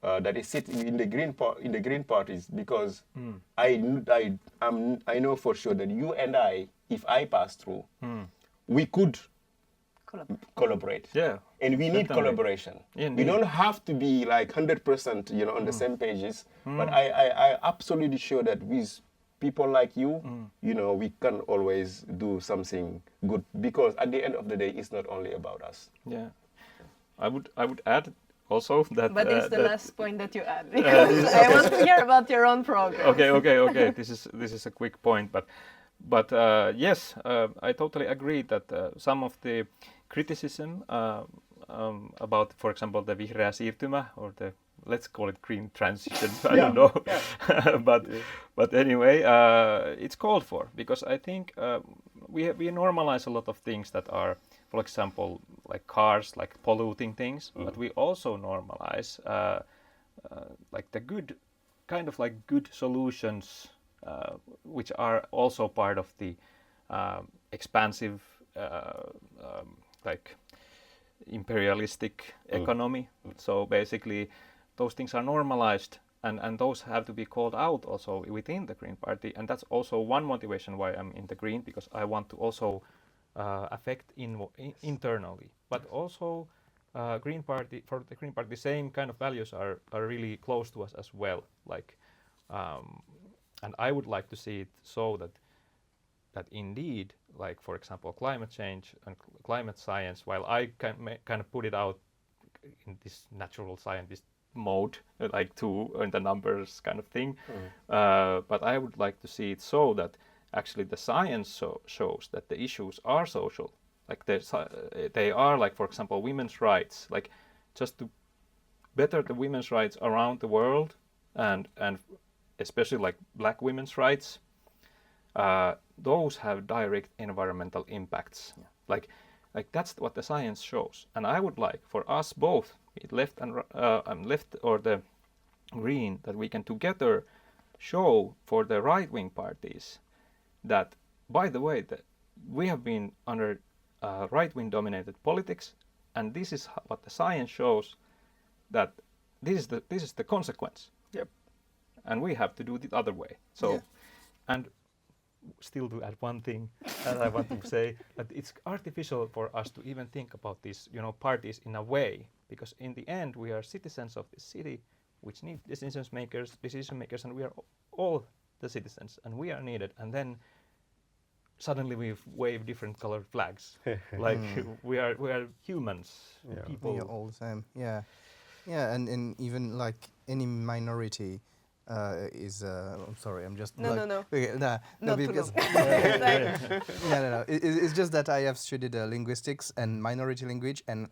that is sitting in the green parties, because I know for sure that you and I, if I pass through, we could collaborate. Yeah. And we need Certainly. Collaboration. Indeed. We don't have to be like 100%, on the same pages. But I absolutely sure that with people like you, we can always do something good, because at the end of the day, it's not only about us. Yeah. I would add also that. But it's the that- last point that you add, because I want to hear about your own program. Okay. This is a quick point, but yes, I totally agree that some of the criticism about, for example, the vihreä siirtymä, or the, let's call it green transition, I don't know, but anyway, it's called for, because I think we normalize a lot of things that are, for example, like cars, like polluting things, but we also normalize like the good, kind of like good solutions, which are also part of the expansive, like imperialistic economy. So basically, those things are normalized, and those have to be called out also within the Green Party, and that's also one motivation why I'm in the Green, because I want to also affect internally, but also Green Party, for the Green Party, the same kind of values are really close to us as well. Like, and I would like to see it so that indeed, like for example, climate change and climate science, while I kind of put it out in this natural scientist mode, like two in the numbers kind of thing, but I would like to see it so that actually the science shows that the issues are social, like they are, like for example, women's rights, like just to better the women's rights around the world, and especially like black women's rights, those have direct environmental impacts. Like that's what the science shows, and I would like for us both, left and left or the Green, that we can together show for the right-wing parties that, by the way, that we have been under right-wing dominated politics, and this is what the science shows, that this is the consequence. Yep. And we have to do it the other way. So, and still to add one thing that I want to say, that it's artificial for us to even think about these, parties in a way, because in the end we are citizens of this city, which need decision makers, and we are all the citizens, and we are needed. And then suddenly we wave different colored flags, like we are humans, people. Yeah, all the same. Yeah, and even like any minority is. I'm sorry, I'm just. No, like, no. Okay, no, Not too because long. no. It's just that I have studied linguistics and minority language, and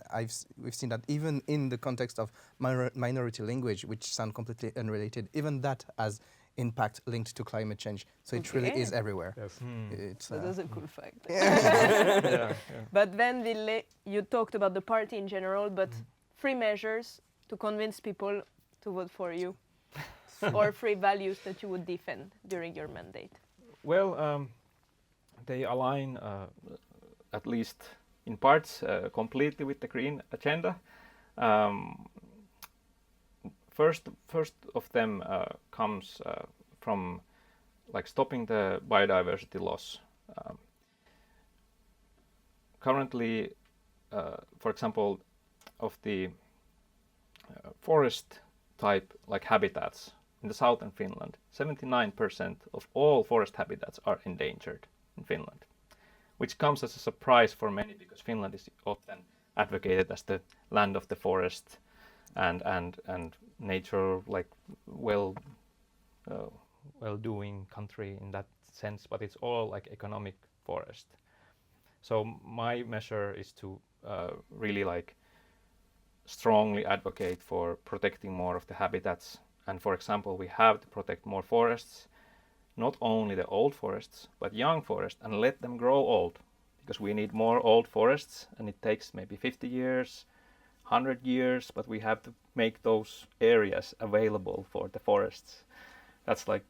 we've seen that even in the context of minority language, which sound completely unrelated, even that has impact linked to climate change. So it really Okay. is everywhere. Yes. It's So that's a cool fact. Yeah. But then, Ville, you talked about the party in general, but 3 measures to convince people to vote for you, or 3 values that you would defend during your mandate. Well, they align, at least in parts, completely with the green agenda. First of them comes from like stopping the biodiversity loss. Currently, for example, of the forest type like habitats in the southern Finland, 79% of all forest habitats are endangered in Finland, which comes as a surprise for many because Finland is often advocated as the land of the forest and nature like well-doing country in that sense, but it's all like economic forest. So my measure is to really like strongly advocate for protecting more of the habitats. And for example, we have to protect more forests, not only the old forests, but young forests, and let them grow old, because we need more old forests, and it takes maybe 50 years, 100 years, but we have to make those areas available for the forests. That's like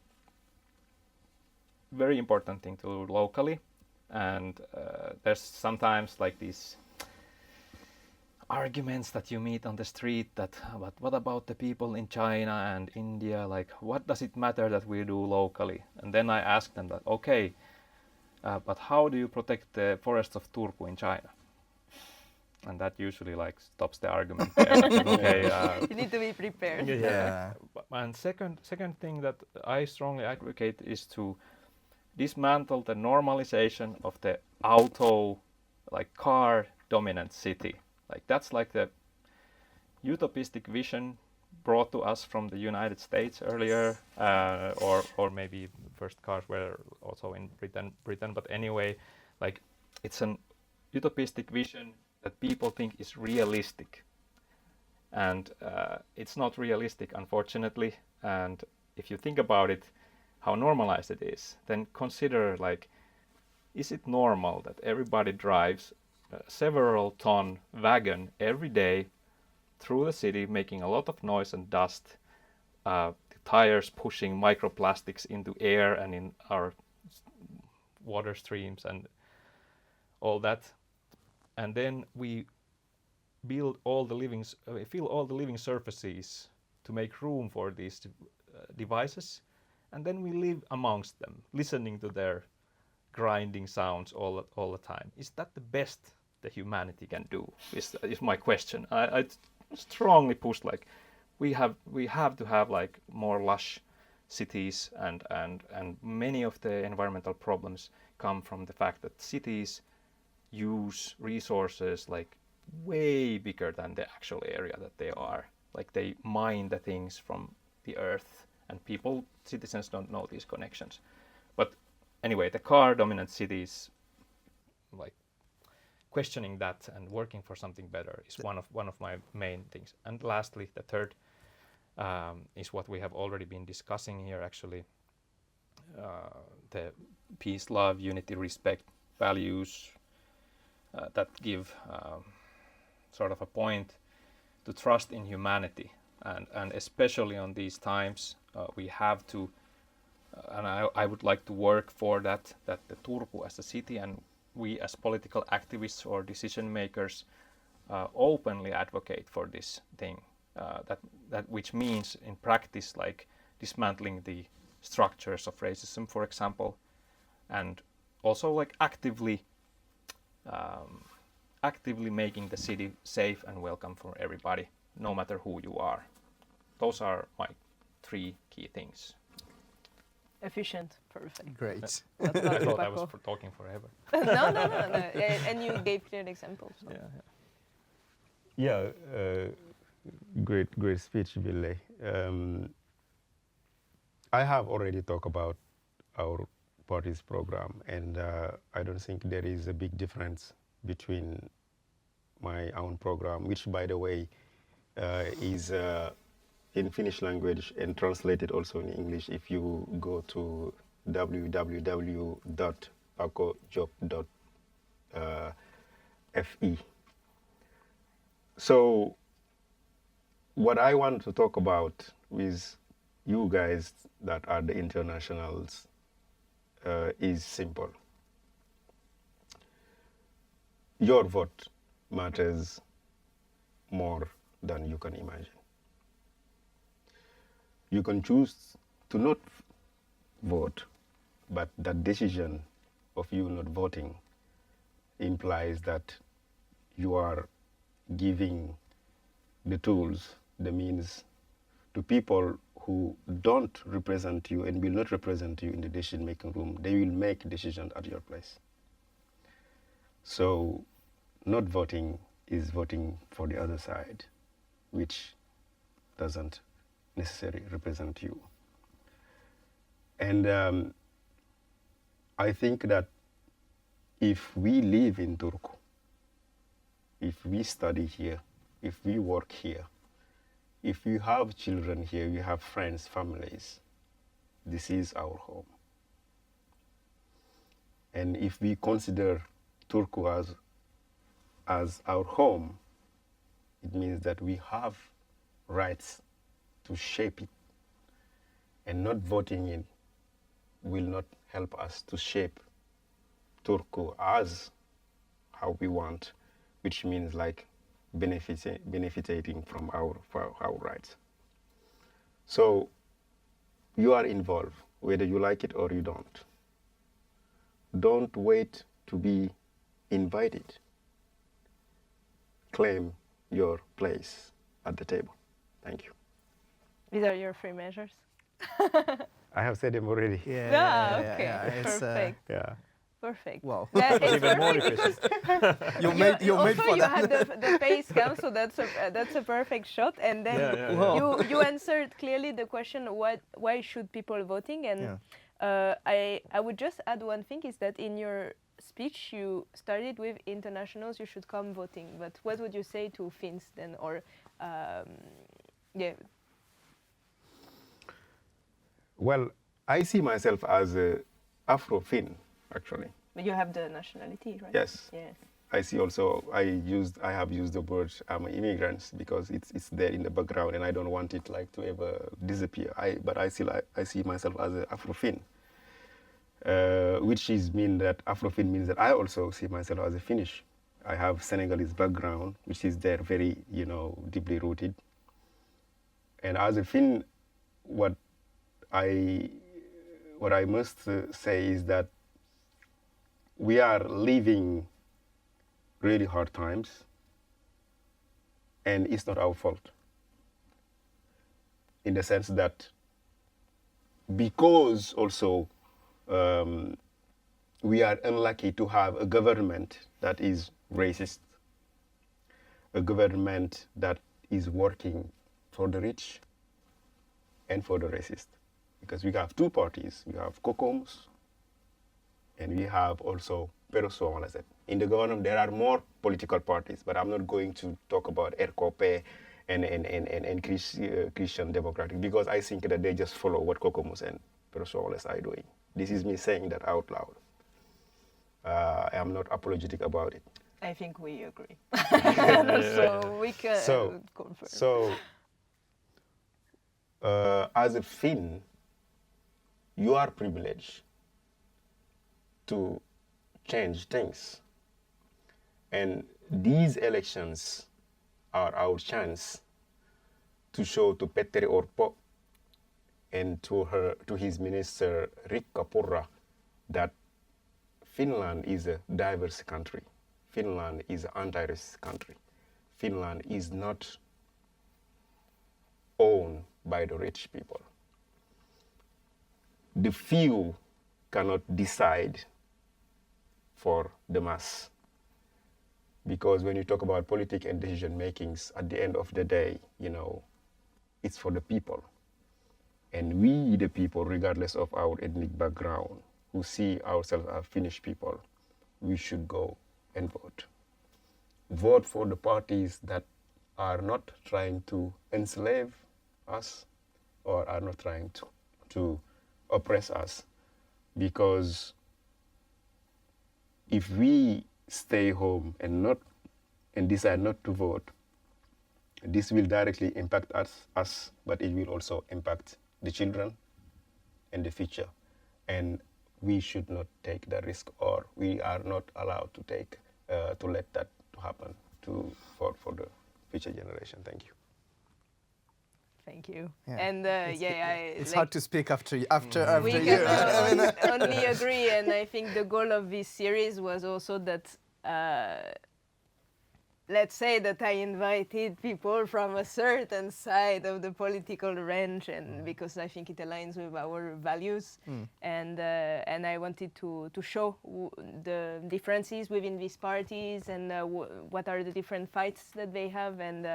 very important thing to do locally. And there's sometimes like these arguments that you meet on the street that, but what about the people in China and India? Like, what does it matter that we do locally? And then I ask them that, okay, but how do you protect the forests of Turku in China? And that usually like stops the argument there. Like, okay, You need to be prepared. Yeah. And second thing that I strongly advocate is to dismantle the normalization of the auto, like car dominant city. Like that's like the utopistic vision brought to us from the United States earlier, or maybe first cars were also in Britain. But anyway, like it's an utopistic vision that people think is realistic, and it's not realistic, unfortunately. And if you think about it, how normalized it is, then consider like, is it normal that everybody drives several ton wagon every day through the city, making a lot of noise and dust, the tires pushing microplastics into air and in our water streams and all that, and then we build all the fill all the living surfaces to make room for these devices, and then we live amongst them, listening to their grinding sounds all the time. Is that the best that humanity can do? Is my question. I strongly push like we have to have like more lush cities, and many of the environmental problems come from the fact that cities use resources like way bigger than the actual area that they are. Like they mine the things from the earth, and citizens don't know these connections. But anyway, the car dominant cities, like questioning that and working for something better is one of my main things. And lastly, the third is what we have already been discussing here actually, the peace, love, unity, respect values that give sort of a point to trust in humanity, and especially on these times we have to and I would like to work for that the Turku as a city and we as political activists or decision makers openly advocate for this thing, that which means in practice like dismantling the structures of racism, for example, and also like actively actively making the city safe and welcome for everybody, no matter who you are. Those are my 3 key things. Efficient, perfect. Great. What I about you, thought I was Paco? talking forever. No. And you gave clear examples. So. Yeah, great speech, Ville. I have already talked about our party's program, and I don't think there is a big difference between my own program, which, by the way, is in Finnish language and translated also in English if you go to www.pacodiop.fe. So what I want to talk about with you guys that are the internationals is simple. Your vote matters more than you can imagine. You can choose to not vote, but that decision of you not voting implies that you are giving the tools, the means to people who don't represent you and will not represent you in the decision-making room. They will make decisions at your place. So not voting is voting for the other side, which doesn't necessarily represent you. And I think that if we live in Turku, if we study here, if we work here, if we have children here, we have friends, families, this is our home. And if we consider Turku as our home, it means that we have rights to shape it, and not voting in will not help us to shape Turku as how we want, which means like benefiting from our rights. So you are involved, whether you like it or you don't. Don't wait to be invited. Claim your place at the table. Thank you. These are your 3 measures. I have said them already. Okay, It's, perfect. Yeah. Perfect. Wow. That is Even more perfect because You made also for you that. had the face cam, so that's a perfect shot. And then Wow. you answered clearly the question: why should people voting? And I would just add one thing is that in your speech you started with internationals you should come voting. But what would you say to Finns then, or yeah? Well, I see myself as a Afro-Finn, actually. But you have the nationality, right? Yes. Yes. I see also, I have used the word immigrants because it's there in the background and I don't want it like to ever disappear. But I see myself as an Afro-Finn, which means that Afro-Finn means that I also see myself as a Finnish. I have Senegalese background, which is there very, deeply rooted. And as a Finn, what I must say is that we are living really hard times, and it's not our fault. In the sense that because also we are unlucky to have a government that is racist, a government that is working for the rich and for the racist. Because we have 2 parties. We have Kokoomus and we have also perussuomalaiset. In the government, there are more political parties, but I'm not going to talk about RKP and Christian Democratic because I think that they just follow what Kokoomus and perussuomalaiset are doing. This is me saying that out loud. I am not apologetic about it. I think we agree. So we can confirm. So, as a Finn, you are privileged to change things. And these elections are our chance to show to Petteri Orpo and to his minister Riikka Purra that Finland is a diverse country. Finland is an anti-racist country. Finland is not owned by the rich people. The few cannot decide for the mass. Because when you talk about politics and decision makings, at the end of the day, it's for the people. And we, the people, regardless of our ethnic background, who see ourselves as Finnish people, we should go and vote. Vote for the parties that are not trying to enslave us or are not trying to oppress us. Because if we stay home and decide not to vote, this will directly impact us, but it will also impact the children and the future. And we should not take the risk, or we are not allowed to take to let that to happen for the future generation. Thank you. Thank you. Yeah. And It's like, hard to speak after we you. can only agree, and I think the goal of this series was also that let's say that I invited people from a certain side of the political range, and because I think it aligns with our values, and I wanted to show the differences within these parties and what are the different fights that they have, and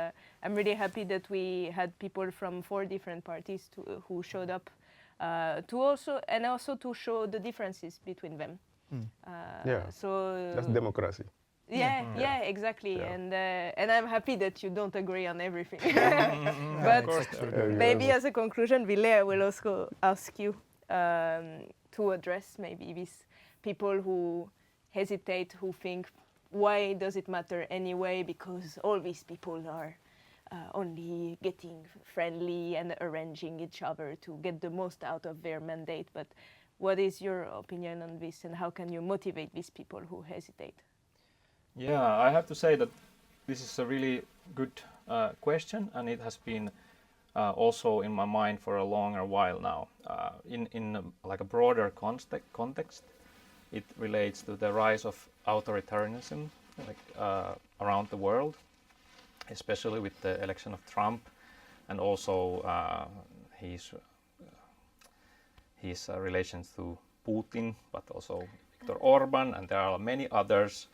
I'm really happy that we had people from 4 different parties who showed up to also to show the differences between them. So That's democracy. Yeah, exactly. Yeah. And I'm happy that you don't agree on everything. But maybe as a conclusion, Ville, I will also ask you to address maybe these people who hesitate, who think, why does it matter anyway? Because all these people are only getting friendly and arranging each other to get the most out of their mandate. But what is your opinion on this, and how can you motivate these people who hesitate? Yeah, I have to say that this is a really good question, and it has been also in my mind for a longer while now. In like a broader context, it relates to the rise of authoritarianism around the world, especially with the election of Trump, and also his relations to Putin, but also Viktor Orban, and there are many others.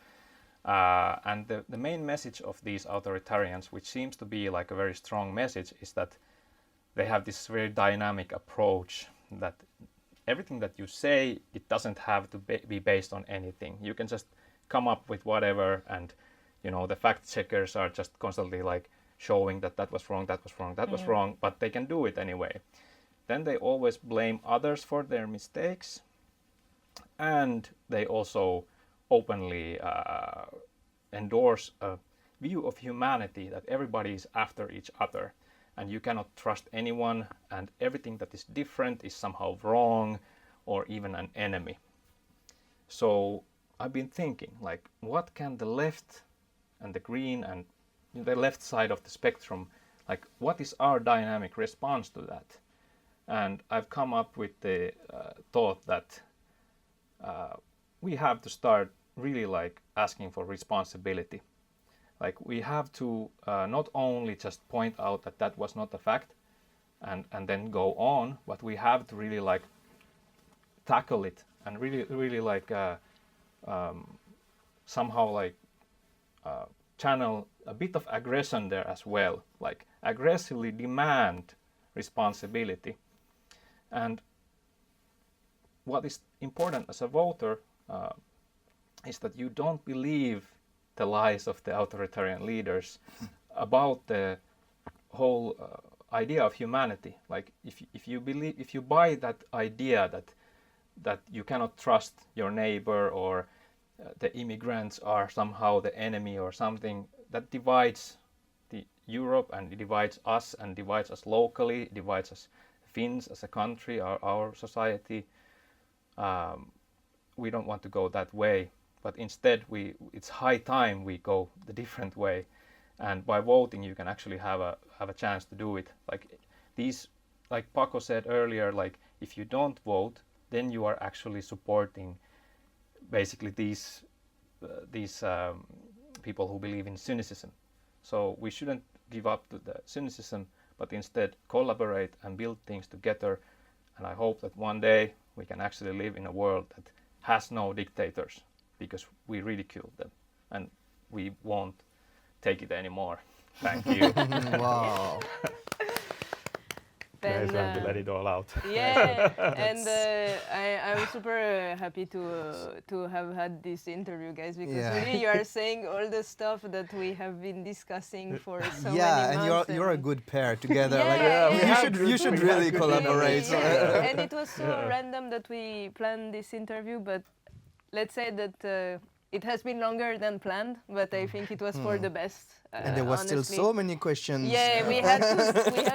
And the main message of these authoritarians, which seems to be like a very strong message, is that they have this very dynamic approach, that everything that you say, it doesn't have to be based on anything. You can just come up with whatever, and the fact checkers are just constantly like showing that was wrong, that was wrong, that was wrong, but they can do it anyway. Then they always blame others for their mistakes, and they also openly endorse a view of humanity that everybody is after each other and you cannot trust anyone, and everything that is different is somehow wrong or even an enemy. So I've been thinking, like, what can the left and the green and the left side of the spectrum, like, what is our dynamic response to that? And I've come up with the thought that we have to start really like asking for responsibility. Like, we have to not only just point out that was not a fact and then go on, but we have to really like tackle it and really like somehow like channel a bit of aggression there as well, like aggressively demand responsibility. And what is important as a voter is that you don't believe the lies of the authoritarian leaders about the whole idea of humanity. Like, if you buy that idea that you cannot trust your neighbor, or the immigrants are somehow the enemy or something, that divides the Europe, and it divides us, and divides us locally, divides us Finns as a country, our society. We don't want to go that way, but instead it's high time we go the different way, and by voting you can actually have a chance to do it. Like Paco said earlier, like, if you don't vote, then you are actually supporting basically these these people who believe in cynicism. So we shouldn't give up to the cynicism, but instead collaborate and build things together. And I hope that one day we can actually live in a world that has no dictators, because we ridicule them and we won't take it anymore. Thank you. Wow. Then, Nice one to let it all out. Yeah, and I'm super happy to have had this interview, guys, because Yeah. really you are saying all the stuff that we have been discussing for so many Yeah, and months. you're a good pair together. Yeah, like, yeah, you should really collaborate. Yeah. And it was so random that we planned this interview, but let's say that it has been longer than planned, but I think it was for the best. And there was honestly. still so many questions. Yeah, we had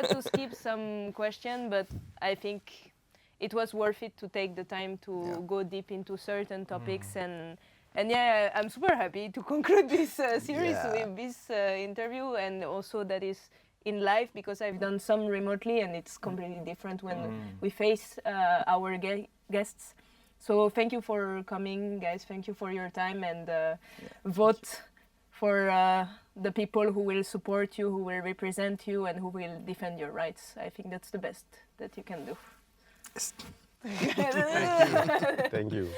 to skip some question, but I think it was worth it to take the time to go deep into certain topics, and yeah, I'm super happy to conclude this series with this interview, and also that is in live, because I've done some remotely, and it's completely different when we face our guests. So thank you for coming, guys. Thank you for your time, and vote for the people who will support you, who will represent you, and who will defend your rights. I think that's the best that you can do. Thank you.